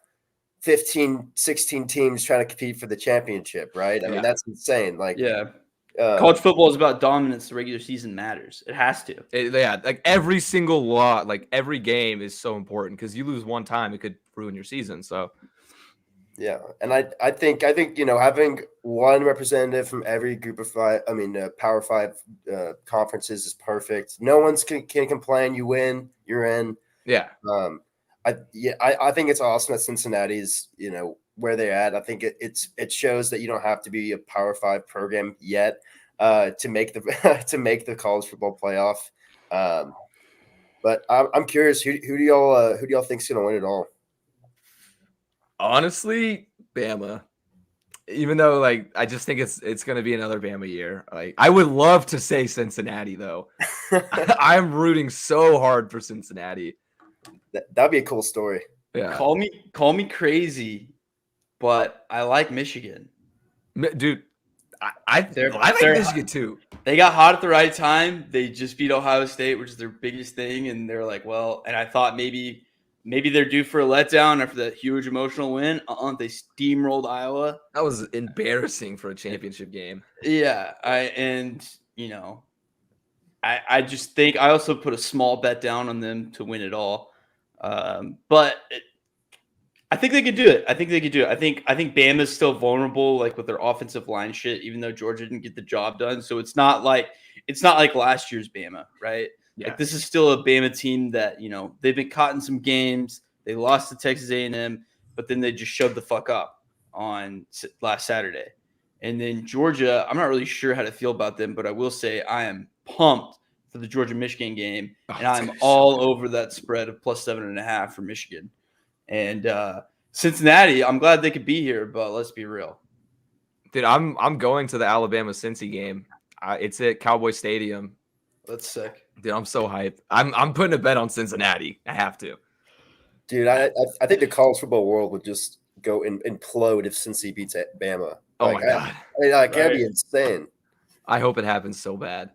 15, 16 teams trying to compete for the championship, right? I mean, that's insane. Like, Yeah. College football is about dominance. The regular season matters. It has to. Like every single law, like every game is so important because you lose one time, it could ruin your season. So, yeah, and I think having one representative from every group of 5, Power 5 conferences is perfect. No one's can complain. You win, you're in. yeah. I think it's awesome that Cincinnati's where they're at. I think it shows that you don't have to be a Power 5 program yet to make the to make the college football playoff. But I'm curious, who do y'all think's gonna win it all? Honestly, Bama. Even though, like, I just think it's going to be another Bama year. Like, I would love to say Cincinnati, though. I'm rooting so hard for Cincinnati. That'd be a cool story. Yeah. Call me crazy, but I like Michigan. Dude, I like Michigan, too. They got hot at the right time. They just beat Ohio State, which is their biggest thing. And they're like, well, and I thought maybe they're due for a letdown after that huge emotional win. They steamrolled Iowa. That was embarrassing for a championship game. Yeah, I just think I also put a small bet down on them to win it all. But I think they could do it. I think Bama's still vulnerable, like with their offensive line shit, even though Georgia didn't get the job done. So it's not like last year's Bama, right? Yeah. Like this is still a Bama team that, they've been caught in some games. They lost to Texas A&M, but then they just shoved the fuck up on last Saturday. And then Georgia, I'm not really sure how to feel about them, but I will say I am pumped for the Georgia-Michigan game, and I'm all over that spread of plus 7.5 for Michigan. And Cincinnati, I'm glad they could be here, but let's be real. Dude, I'm going to the Alabama-Cincy game. It's at Cowboy Stadium. That's sick. Dude, I'm so hyped. I'm putting a bet on Cincinnati. I have to. Dude, I think the college football world would just go and implode if Cincy beats Bama. Oh, my God. That'd be insane. I hope it happens so bad.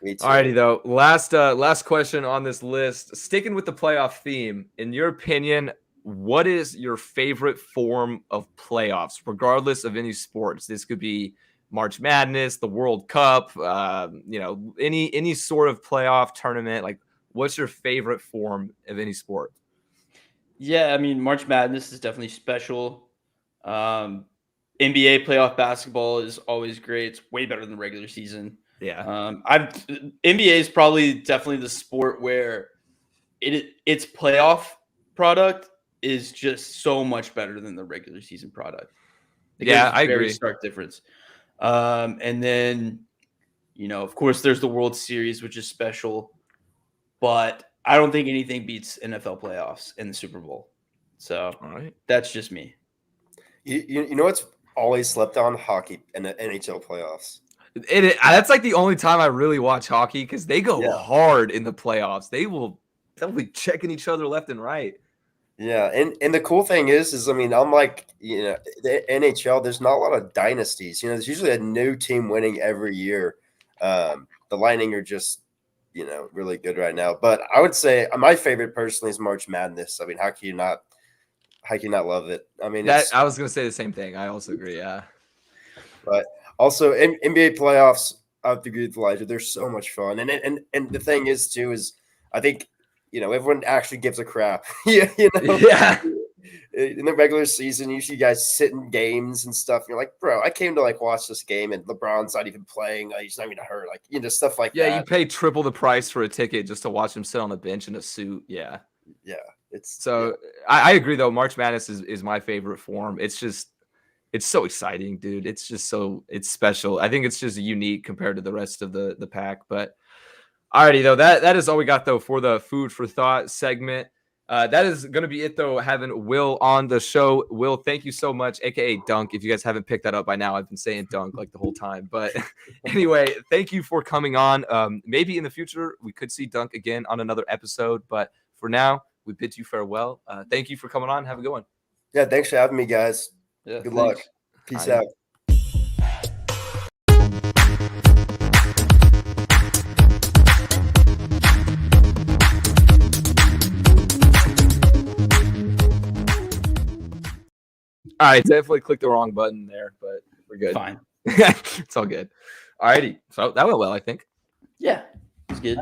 Me too. Alrighty, though. Last question on this list. Sticking with the playoff theme, in your opinion, what is your favorite form of playoffs, regardless of any sports? This could be March Madness, the World Cup, any sort of playoff tournament. Like, what's your favorite form of any sport? Yeah, I mean, March Madness is definitely special. NBA playoff basketball is always great. It's way better than the regular season. Yeah. NBA is probably definitely the sport where its playoff product is just so much better than the regular season product. I agree. Stark difference. And then, of course, there's the World Series, which is special, but I don't think anything beats NFL playoffs and the Super Bowl. So All right. that's just me. You know what's always slept on? Hockey and the NHL playoffs. That's like the only time I really watch hockey because they go Yeah. hard in the playoffs. They'll be checking each other left and right. Yeah, and the cool thing is I mean, unlike the NHL, there's not a lot of dynasties. There's usually a new team winning every year. The Lightning are just really good right now. But I would say my favorite personally is March Madness. I mean, how can you not love it? I mean, I was gonna say the same thing. I also agree. Yeah. But also NBA playoffs, I have to agree with Elijah. They're so much fun, and the thing is too is I think everyone actually gives a crap. Yeah. In the regular season, usually you guys sit in games and stuff. And you're like, bro, I came to watch this game, and LeBron's not even playing. He's not even hurt. Stuff like that. Yeah, you pay triple the price for a ticket just to watch him sit on the bench in a suit. Yeah. Yeah. I agree though. March Madness is my favorite form. It's so exciting, dude. It's special. I think it's just unique compared to the rest of the pack. But alrighty though, that is all we got though for the food for thought segment. That is going to be it though, having Will on the show. Will, thank you so much, aka Dunk. If you guys haven't picked that up by now, I've been saying Dunk like the whole time. But anyway, thank you for coming on. Maybe in the future we could see Dunk again on another episode. But for now, we bid you farewell. Thank you for coming on. Have a good one. Yeah, thanks for having me, guys. Yeah, Good thanks. luck. Peace All right. out. All right, definitely clicked the wrong button there, but we're good. Fine. It's all good. All righty. So that went well, I think. Yeah, it's good.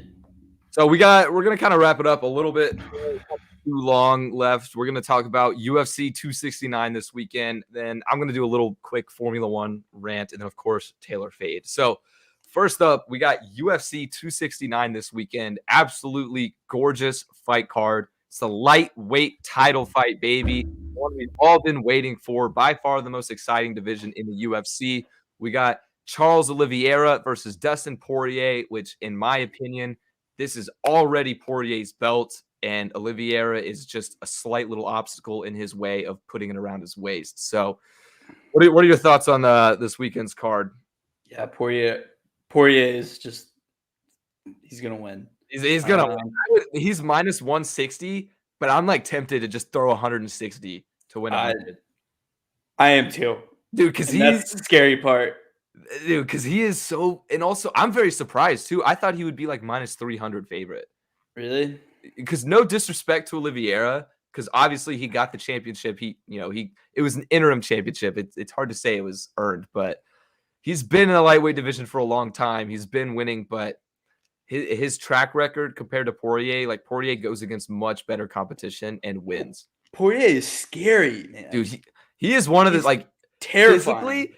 So we're gonna kind of wrap it up a little bit. Too long left. We're gonna talk about UFC 269 this weekend. Then I'm gonna do a little quick Formula One rant, and then of course Taylor fade. So first up, we got UFC 269 this weekend. Absolutely gorgeous fight card. It's the lightweight title fight, baby. One we've all been waiting for. By far the most exciting division in the UFC. We got Charles Oliveira versus Dustin Poirier, which, in my opinion, this is already Poirier's belt, and Oliveira is just a slight little obstacle in his way of putting it around his waist. So, what are your thoughts on this weekend's card? Yeah, Poirier is just he's gonna win. He's gonna win. He's minus 160, but I'm like tempted to just throw 160 to win 100. I am too, dude, because that's the scary part. Dude, because he is so, and also I'm very surprised too. I thought he would be like minus 300 favorite. Really? Because no disrespect to Oliveira, because obviously he got the championship. It was an interim championship. It's hard to say it was earned, but he's been in the lightweight division for a long time. He's been winning, but his track record compared to Poirier, like Poirier goes against much better competition and wins. Poirier is scary, man. Dude, he is one of the like terrifying.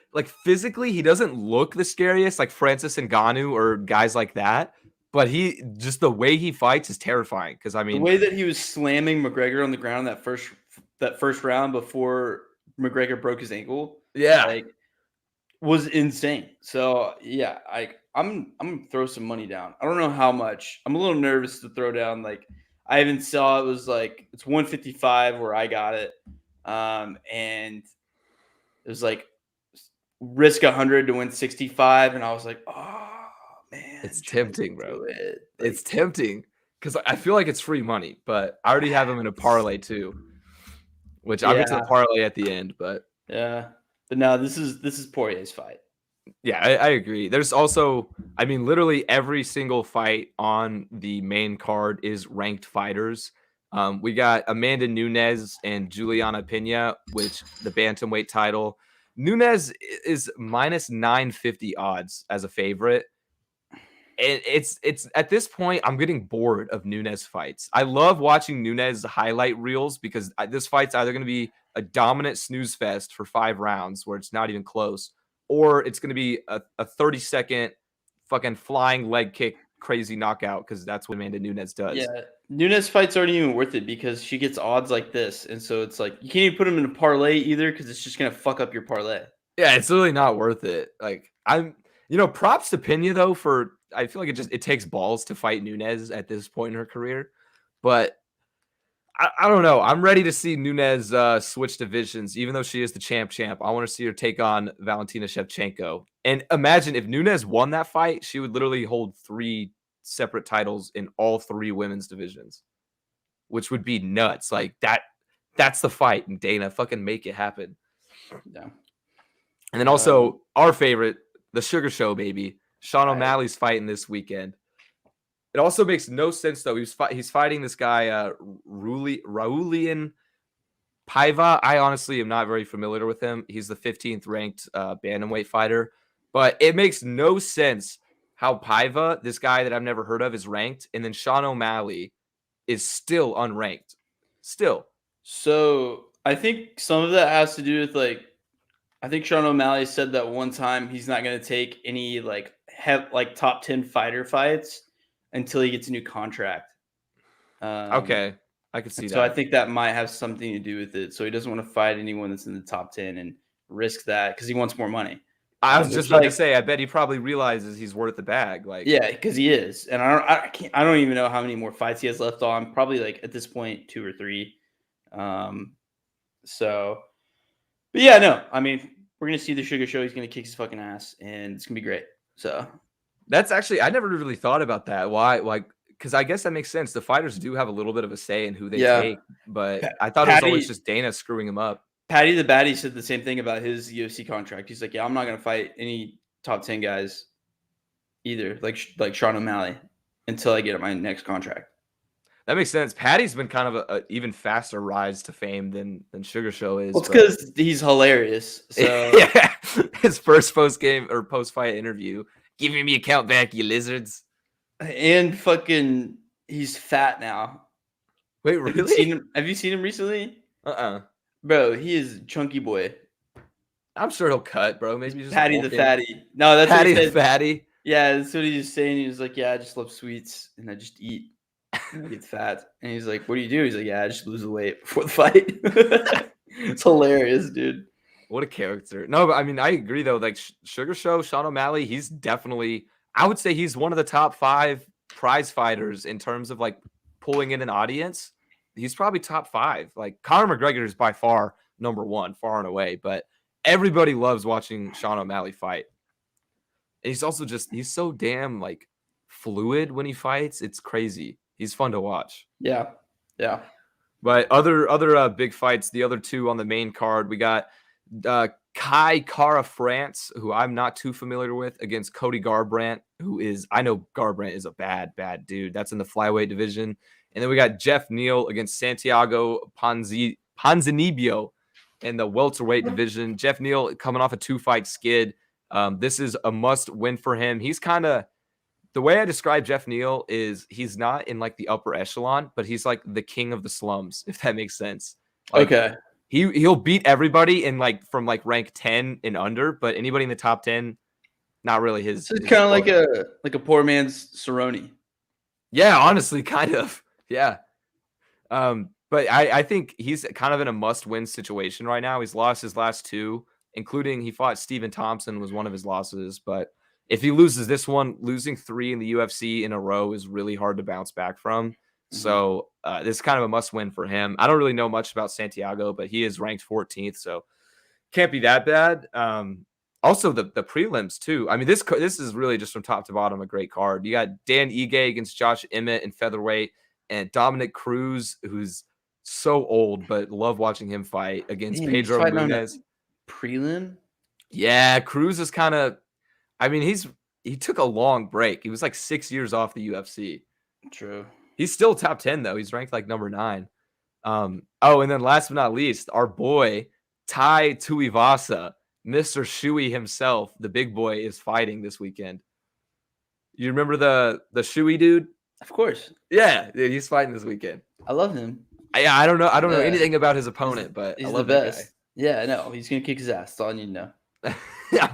Physically, he doesn't look the scariest like Francis Ngannou or guys like that. But just the way he fights is terrifying. Because I mean, the way that he was slamming McGregor on the ground that first round before McGregor broke his ankle, was insane. So yeah, I'm gonna throw some money down. I don't know how much. I'm a little nervous to throw down. Like I even saw it was like it's 155 where I got it, and it was like risk 100 to win 65, and I was like, oh. Man, it's tempting, bro. It's tempting because I feel like it's free money, but I already have him in a parlay too, which I'll get to the parlay at the end. But yeah, but no, this is Poirier's fight. Yeah, I agree. There's also, I mean, literally every single fight on the main card is ranked fighters. We got Amanda Nunes and Juliana Pena, which the bantamweight title. Nunes is minus 950 odds as a favorite. It's at this point, I'm getting bored of Nunes fights. I love watching Nunes highlight reels because this fight's either going to be a dominant snooze fest for 5 rounds where it's not even close, or it's going to be a 30-second fucking flying leg kick crazy knockout because that's what Amanda Nunes does. Yeah, Nunes fights aren't even worth it because she gets odds like this, and so it's like you can't even put them in a parlay either because it's just going to fuck up your parlay. Yeah, it's really not worth it. Like props to Pena though for. I feel like it takes balls to fight Nunes at this point in her career, but I don't know. I'm ready to see Nunes switch divisions, even though she is the champ. I want to see her take on Valentina Shevchenko. And imagine if Nunes won that fight, she would literally hold 3 separate titles in all 3 women's divisions, which would be nuts. Like that's the fight. And Dana, fucking make it happen. Yeah. And then also our favorite, the Sugar Show, baby. Sean O'Malley's fighting this weekend. It also makes no sense, though. He's fighting this guy, Raulian Paiva. I honestly am not very familiar with him. He's the 15th ranked bantamweight fighter. But it makes no sense how Paiva, this guy that I've never heard of, is ranked. And then Sean O'Malley is still unranked. Still. So I think some of that has to do with I think Sean O'Malley said that one time he's not going to take any top 10 fighter fights until he gets a new contract. Okay, I could see that. So I think that might have something to do with it. So he doesn't want to fight anyone that's in the top 10 and risk that because he wants more money. I was just about to say, I bet he probably realizes he's worth the bag. Yeah, because he is, and I don't even know how many more fights he has left on. Probably at this point 2 or 3. But yeah, no, I mean we're gonna see the Sugar Show. He's gonna kick his fucking ass, and it's gonna be great. So that's actually I never really thought about that. Why? Because I guess that makes sense. The fighters do have a little bit of a say in who they take, but I thought it was always just Dana screwing him up. Patty the Batty said the same thing about his UFC contract. He's like, yeah, I'm not going to fight any top 10 guys either, like Sean O'Malley, until I get my next contract. That makes sense. Patty's been kind of a even faster rise to fame than Sugar Show is. Well, it's because he's hilarious. So yeah, his first post-game or post-fight interview, giving me a count back, you lizards. And fucking, he's fat now. Wait, really? Have you seen him recently? Uh-uh. Bro, he is a chunky boy. I'm sure he'll cut, bro. Maybe just Patty the Fatty. No, that's Patty what he the said. Fatty. Yeah, that's what he's saying. He was like, yeah, I just love sweets and I just eat and I get fat. And he's like, what do you do? He's like, yeah, I just lose the weight before the fight. It's hilarious, dude. What a character. No, but I mean, I agree, though. Like, Sugar Show, Sean O'Malley, he's definitely, I would say he's one of the top 5 prize fighters in terms of, pulling in an audience. He's probably top 5. Conor McGregor is by far number 1, far and away. But everybody loves watching Sean O'Malley fight. And he's also he's so damn, fluid when he fights. It's crazy. He's fun to watch. Yeah. Yeah. But other big fights, the other 2 on the main card, we got Kai Kara France, who I'm not too familiar with, against Cody Garbrandt, I know Garbrandt is a bad dude. That's in the flyweight division. And then we got Jeff Neal against Santiago Ponzinibbio in the welterweight division. Jeff Neal coming off a 2-fight skid. This is a must win for him. He's kind of, the way I describe Jeff Neal is he's not in the upper echelon, but he's the king of the slums, if that makes sense. Okay. He'll beat everybody in from rank 10 and under, but anybody in the top 10, not really his. So it's kind of like a poor man's Cerrone. Yeah, honestly, kind of. Yeah. But I think he's kind of in a must-win situation right now. He's lost his last 2, including he fought Stephen Thompson was one of his losses. But if he loses this one, losing 3 in the UFC in a row is really hard to bounce back from. Mm-hmm. So this is kind of a must-win for him. I don't really know much about Santiago, but he is ranked 14th, so can't be that bad. Also, the prelims, too. I mean, this is really just from top to bottom a great card. You got Dan Ige against Josh Emmett in featherweight, and Dominic Cruz, who's so old, but love watching him fight against Pedro Munez. Prelim? Yeah, Cruz is kind of, I mean, he took a long break. He was 6 years off the UFC. True. He's still top 10, though. He's ranked number 9. And then last but not least, our boy, Tai Tuivasa, Mr. Shuey himself, the big boy, is fighting this weekend. You remember the Shuey dude? Of course. Yeah, dude, he's fighting this weekend. I love him. I don't know anything about his opponent, but he's I love the best. That guy. Yeah, no, he's gonna kick his ass. That's all you need to know.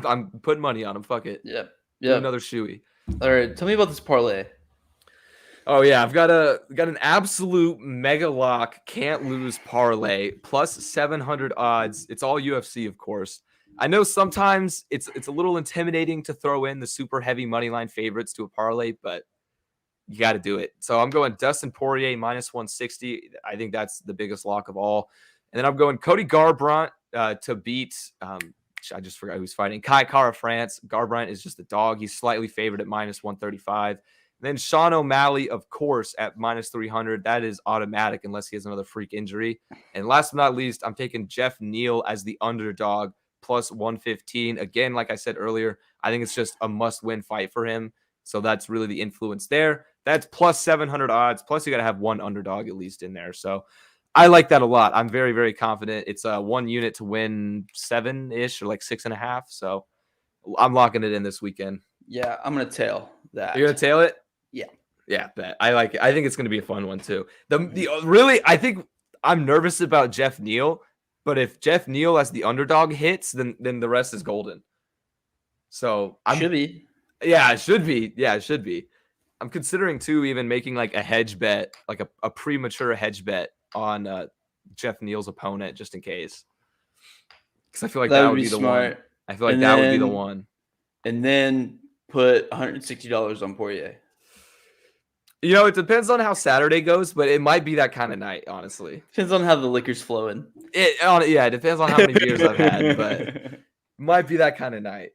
I'm putting money on him. Fuck it. Yep. Another Shuey. All right, tell me about this parlay. Oh yeah, I've got an absolute mega lock, can't lose parlay plus 700 odds. It's all UFC, of course. I know sometimes it's a little intimidating to throw in the super heavy money line favorites to a parlay, but you got to do it. So I'm going Dustin Poirier minus 160. I think that's the biggest lock of all. And then I'm going Cody Garbrandt to beat. I just forgot who's fighting. Kai Kara France. Garbrandt is just a dog. He's slightly favored at minus 135. Then Sean O'Malley, of course, at minus 300. That is automatic unless he has another freak injury. And last but not least, I'm taking Jeff Neal as the underdog plus 115. Again, like I said earlier, I think it's just a must-win fight for him. So that's really the influence there. That's plus 700 odds. Plus, you got to have one underdog at least in there. So I like that a lot. I'm very, very confident. It's a 1 unit to win 7-ish or like 6.5. So I'm locking it in this weekend. Yeah, I'm going to tail that. You're going to tail it? Yeah. Yeah, bet. I like it. I think it's going to be a fun one too. Really, I think I'm nervous about Jeff Neal, but if Jeff Neal as the underdog hits, then the rest is golden. So should be. Yeah, it should be. Yeah, it should be. I'm considering too even making like a hedge bet, like a premature hedge bet on Jeff Neal's opponent just in case. Because I feel like that would be the smart. one. I feel like that would be the one. And then put $160 on Poirier. You know, it depends on how Saturday goes, but it might be that kind of night, honestly. Depends on how the liquor's flowing. It depends on how many beers I've had, but might be that kind of night.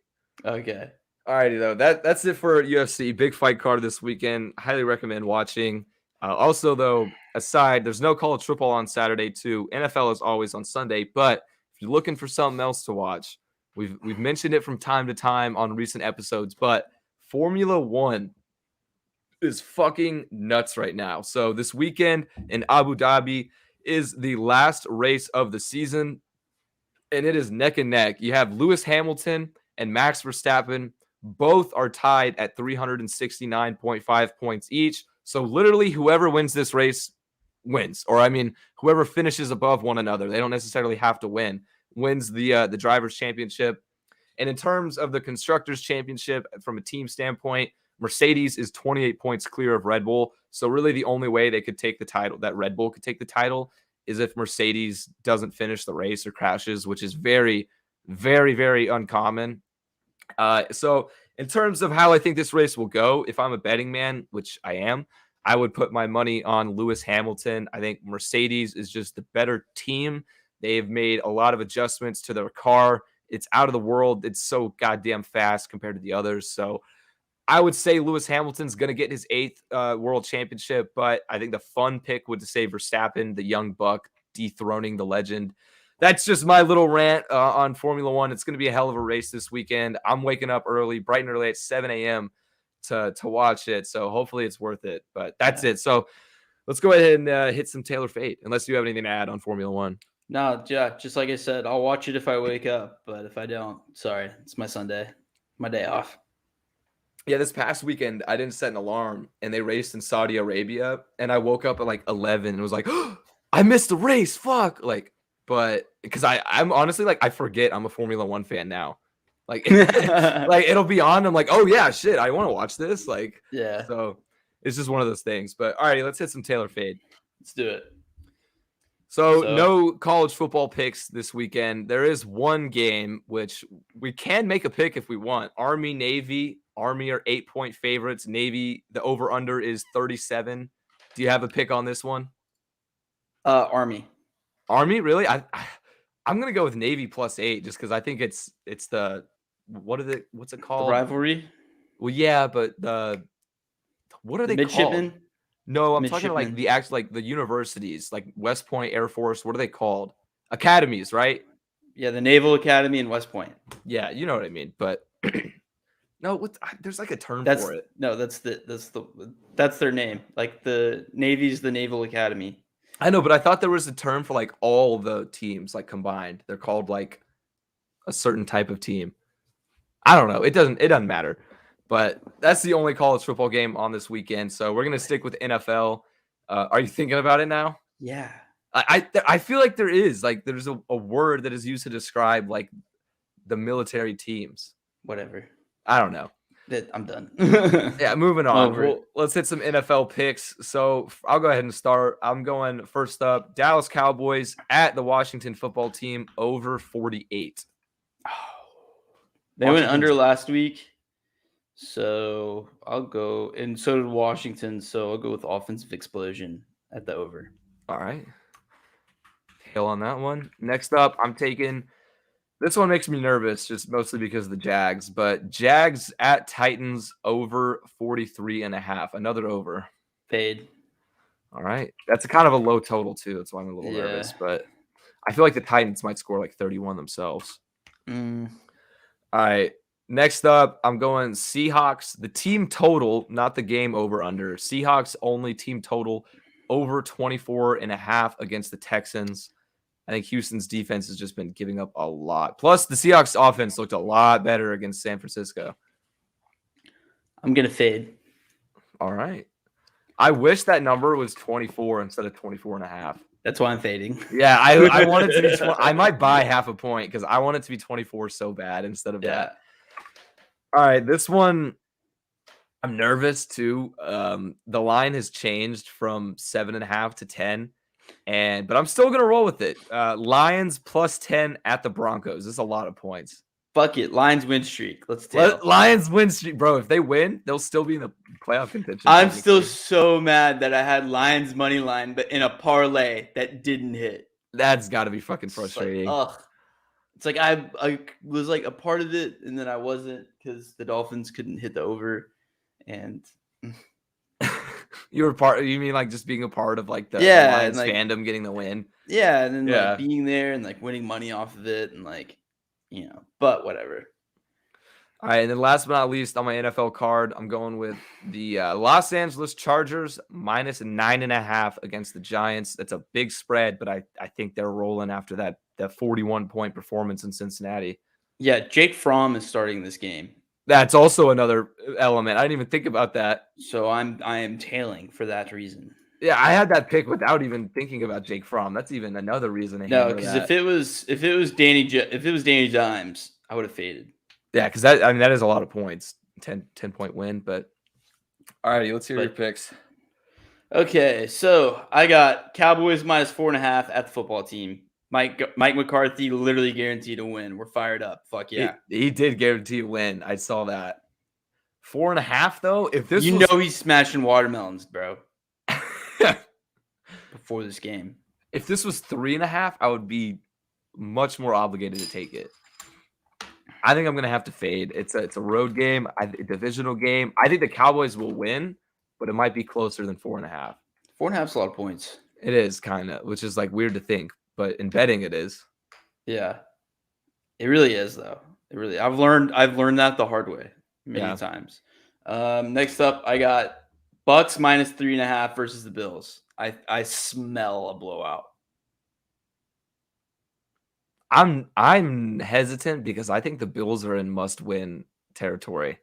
Okay. Alrighty, though. That's it for UFC. Big fight card this weekend. Highly recommend watching. Also, though, aside, there's no college football on Saturday, too. NFL is always on Sunday, but if you're looking for something else to watch, we've mentioned it from time to time on recent episodes, but Formula One is fucking nuts right now. So this weekend in Abu Dhabi is the last race of the season, and it is neck and neck. You have Lewis Hamilton and Max Verstappen. Both are tied at 369.5 points each. So literally whoever wins this race wins. Or, I mean, whoever finishes above one another. They don't necessarily have to win. Wins the Drivers' Championship. And in terms of the Constructors' Championship, from a team standpoint, Mercedes is 28 points clear of Red Bull. So really the only way they could take the title, that Red Bull could take the title, is if Mercedes doesn't finish the race or crashes, which is very, very, very uncommon. So in terms of how I think this race will go, if I'm a betting man, which I am, I would put my money on Lewis Hamilton. I think Mercedes is just the better team. They've made a lot of adjustments to their car. It's out of the world. It's so goddamn fast compared to the others. So I would say Lewis Hamilton's going to get his 8th world championship, but I think the fun pick would say Verstappen, the young buck, dethroning the legend. That's just my little rant on Formula One. It's going to be a hell of a race this weekend. I'm waking up early, bright and early at 7 a.m. to watch it, so hopefully it's worth it. But that's it. So let's go ahead and hit some Taylor Fate, unless you have anything to add on Formula One. No, yeah, just like I said, I'll watch it if I wake up, but if I don't, sorry, it's my Sunday, my day off. Yeah, this past weekend, I didn't set an alarm, and they raced in Saudi Arabia, and I woke up at like 11 and was like, oh, I missed the race, fuck. Like, but because I'm honestly like, I forget I'm a Formula One fan now. Like, like it'll be on. I'm like, oh yeah, shit, I want to watch this. Like, yeah. So it's just one of those things. But all righty, let's hit some Taylor Fade. Let's do it. So no college football picks this weekend. There is one game which we can make a pick if we want. Army, Navy. Army are 8-point favorites. Navy, the over-under is 37. Do you have a pick on this one? Army. Army, really? I'm gonna go with Navy plus 8 just because I think it's the what's it called? The rivalry. Well, yeah, but what are they midshipmen? called? No, I'm talking like the actual like the universities, like West Point, Air Force. What are they called? Academies, right? Yeah, the Naval Academy in West Point. Yeah, you know what I mean. But no, there's like a term for it. No, that's their name. Like the Navy's the Naval Academy. I know, but I thought there was a term for like all the teams like combined. They're called like a certain type of team. I don't know. It doesn't matter. But that's the only college football game on this weekend. So we're gonna stick with NFL. Are you thinking about it now? Yeah. I feel like there's a word that is used to describe like the military teams. Whatever. I don't know. I'm done. Yeah, moving on. Let's hit some NFL picks. So I'll go ahead and start. I'm going first up. Dallas Cowboys at the Washington football team over 48. They went under last week. So I'll go, and so did Washington. So I'll go with offensive explosion at the over. All right. Tail on that one. Next up, I'm taking. This one makes me nervous, just mostly because of the Jags. But Jags at Titans over 43.5. Another over. Fade. All right. That's a kind of a low total, too. That's why I'm a little nervous. But I feel like the Titans might score like 31 themselves. All right. Next up, I'm going Seahawks. The team total, not the game over under. Seahawks only team total over 24.5 against the Texans. I think Houston's defense has just been giving up a lot. Plus, the Seahawks offense looked a lot better against San Francisco. I'm going to fade. All right. I wish that number was 24 instead of 24.5. That's why I'm fading. Yeah, I want it to be 20. I might buy half a point because I want it to be 24 so bad instead of that. All right, this one, I'm nervous too. The line has changed from 7.5 to 10. But I'm still gonna roll with it. Lions plus 10 at the Broncos. This is a lot of points. Fuck it. Lions win streak. Let's take Lions win streak, bro. If they win, they'll still be in the playoff contention. I'm still so mad that I had Lions money line, but in a parlay that didn't hit. That's got to be fucking frustrating. It's like I was like a part of it, and then I wasn't because the Dolphins couldn't hit the over, and. You were part. You mean like just being a part of like the Lions fandom, getting the win? Yeah, and then like being there and like winning money off of it, and like but whatever. All right, and then last but not least, on my NFL card, I'm going with the Los Angeles Chargers minus 9.5 against the Giants. That's a big spread, but I think they're rolling after that 41-point performance in Cincinnati. Yeah, Jake Fromm is starting this game. That's also another element. I didn't even think about that. So I am tailing for that reason. Yeah, I had that pick without even thinking about Jake Fromm. That's even another reason. No, because if it was Danny Dimes, I would have faded. Yeah, because that is a lot of points. 10-point win. But all righty, let's hear your picks. Okay, so I got Cowboys minus 4.5 at the football team. Mike McCarthy literally guaranteed a win. We're fired up. Fuck yeah. He did guarantee a win. I saw that. 4.5 though. If this he's smashing watermelons, bro. Before this game. If this was 3.5, I would be much more obligated to take it. I think I'm gonna have to fade. It's a road game, a divisional game. I think the Cowboys will win, but it might be closer than 4.5. 4.5 is a lot of points. It is kind of, which is like weird to think. But in betting, it is. Yeah, it really is, though. I've learned that the hard way many times. Next up, I got Bucks minus 3.5 versus the Bills. I smell a blowout. I'm hesitant because I think the Bills are in must-win territory.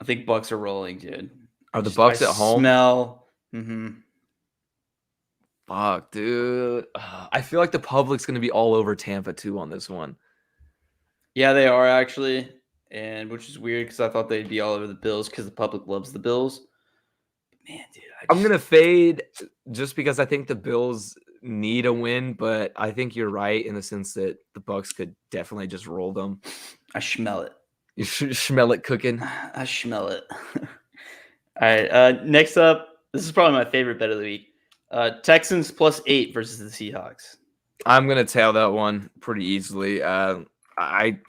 I think Bucks are rolling, dude. Are the Bucks at home? Smell. Fuck, dude. I feel like the public's going to be all over Tampa, too, on this one. Yeah, they are, actually. And which is weird because I thought they'd be all over the Bills because the public loves the Bills. Man, dude. I'm going to fade just because I think the Bills need a win, but I think you're right in the sense that the Bucks could definitely just roll them. I smell it. You smell it cooking? I smell it. All right, next up, this is probably my favorite bet of the week. Texans plus 8 versus the Seahawks. I'm going to tail that one pretty easily. I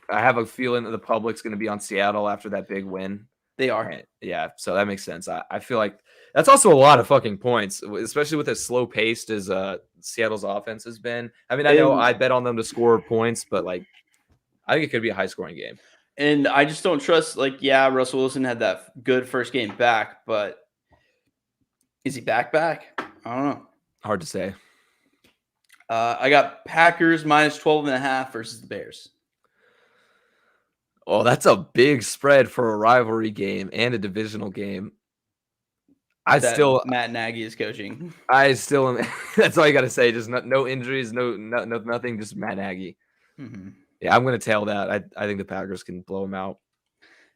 have a feeling that the public's going to be on Seattle after that big win. They are. Yeah, so that makes sense. I feel like that's also a lot of fucking points, especially with as slow paced as Seattle's offense has been. I mean, I know I bet on them to score points, but like I think it could be a high scoring game. And I just don't trust, Russell Wilson had that good first game back, but is he back? I don't know. Hard to say. I got Packers minus 12.5 versus the Bears. Oh, that's a big spread for a rivalry game and a divisional game. Matt Nagy is coaching. I still am. That's all you got to say. Just no injuries, no nothing. Just Matt Nagy. Mm-hmm. Yeah, I'm going to tail that. I think the Packers can blow them out.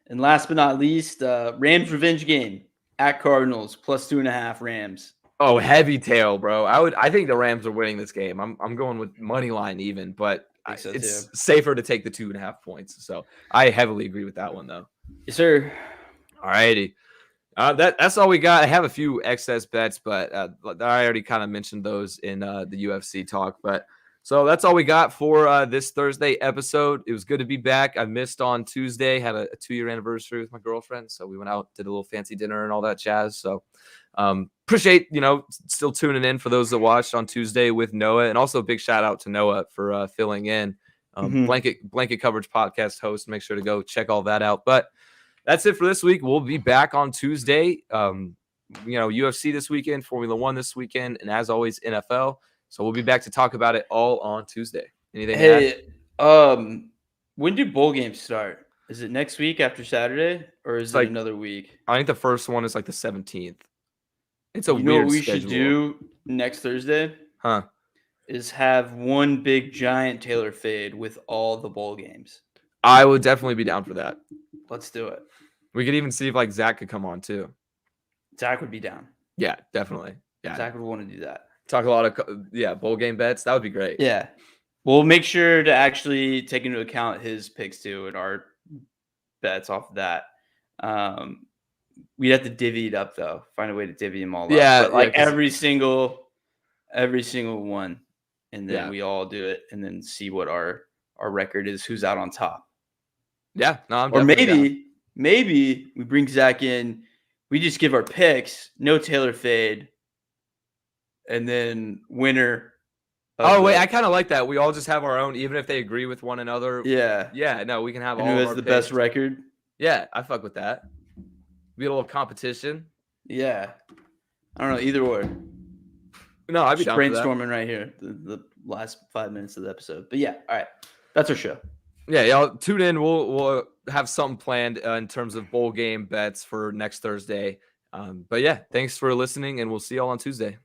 And last but not least, Rams revenge game at Cardinals plus 2.5 Rams. Oh, heavy tail, bro. I think the Rams are winning this game. I'm going with money line even, but it's safer to take the 2.5 points. So I heavily agree with that one though. Yes, sir. All righty. That's all we got. I have a few excess bets, but I already kind of mentioned those in the UFC talk. But so that's all we got for this Thursday episode. It was good to be back. I missed on Tuesday, had a 2-year anniversary with my girlfriend, so we went out, did a little fancy dinner and all that jazz. So appreciate still tuning in for those that watched on Tuesday with Noah, and also a big shout out to Noah for filling in. Blanket Coverage podcast host. Make sure to go check all that out. But that's it for this week. We'll be back on Tuesday. UFC this weekend, Formula 1 this weekend, and as always, NFL. So we'll be back to talk about it all on Tuesday. Anything to add? When do bowl games start? Is it next week after Saturday, or is it another week? I think the first one is like the 17th. It's a weird know what we schedule. Should do next Thursday? Huh? Is have one big giant Taylor fade with all the bowl games. I would definitely be down for that. Let's do it. We could even see if Zach could come on too. Zach would be down. Yeah, definitely. Yeah, Zach would want to do that. Talk a lot of bowl game bets. That would be great. Yeah, we'll make sure to actually take into account his picks too and our bets off of that. We'd have to divvy it up though. Find a way to divvy them all up. Yeah, but every single one, and then we all do it, and then see what our record is. Who's out on top? Yeah, no, I'm or down. Maybe we bring Zach in. We just give our picks, no Taylor fade, and then winner. Oh wait, I kind of like that. We all just have our own, even if they agree with one another. Yeah. No, we can have and all. Who of has our the picks. best record? Yeah, I fuck with that. Be a little competition. Yeah, I don't know either or. No, I'd be just down for that. brainstorming right here. The last 5 minutes of the episode, but yeah, all right, that's our show. Yeah, y'all tune in. We'll have something planned in terms of bowl game bets for next Thursday. But yeah, thanks for listening, and we'll see y'all on Tuesday.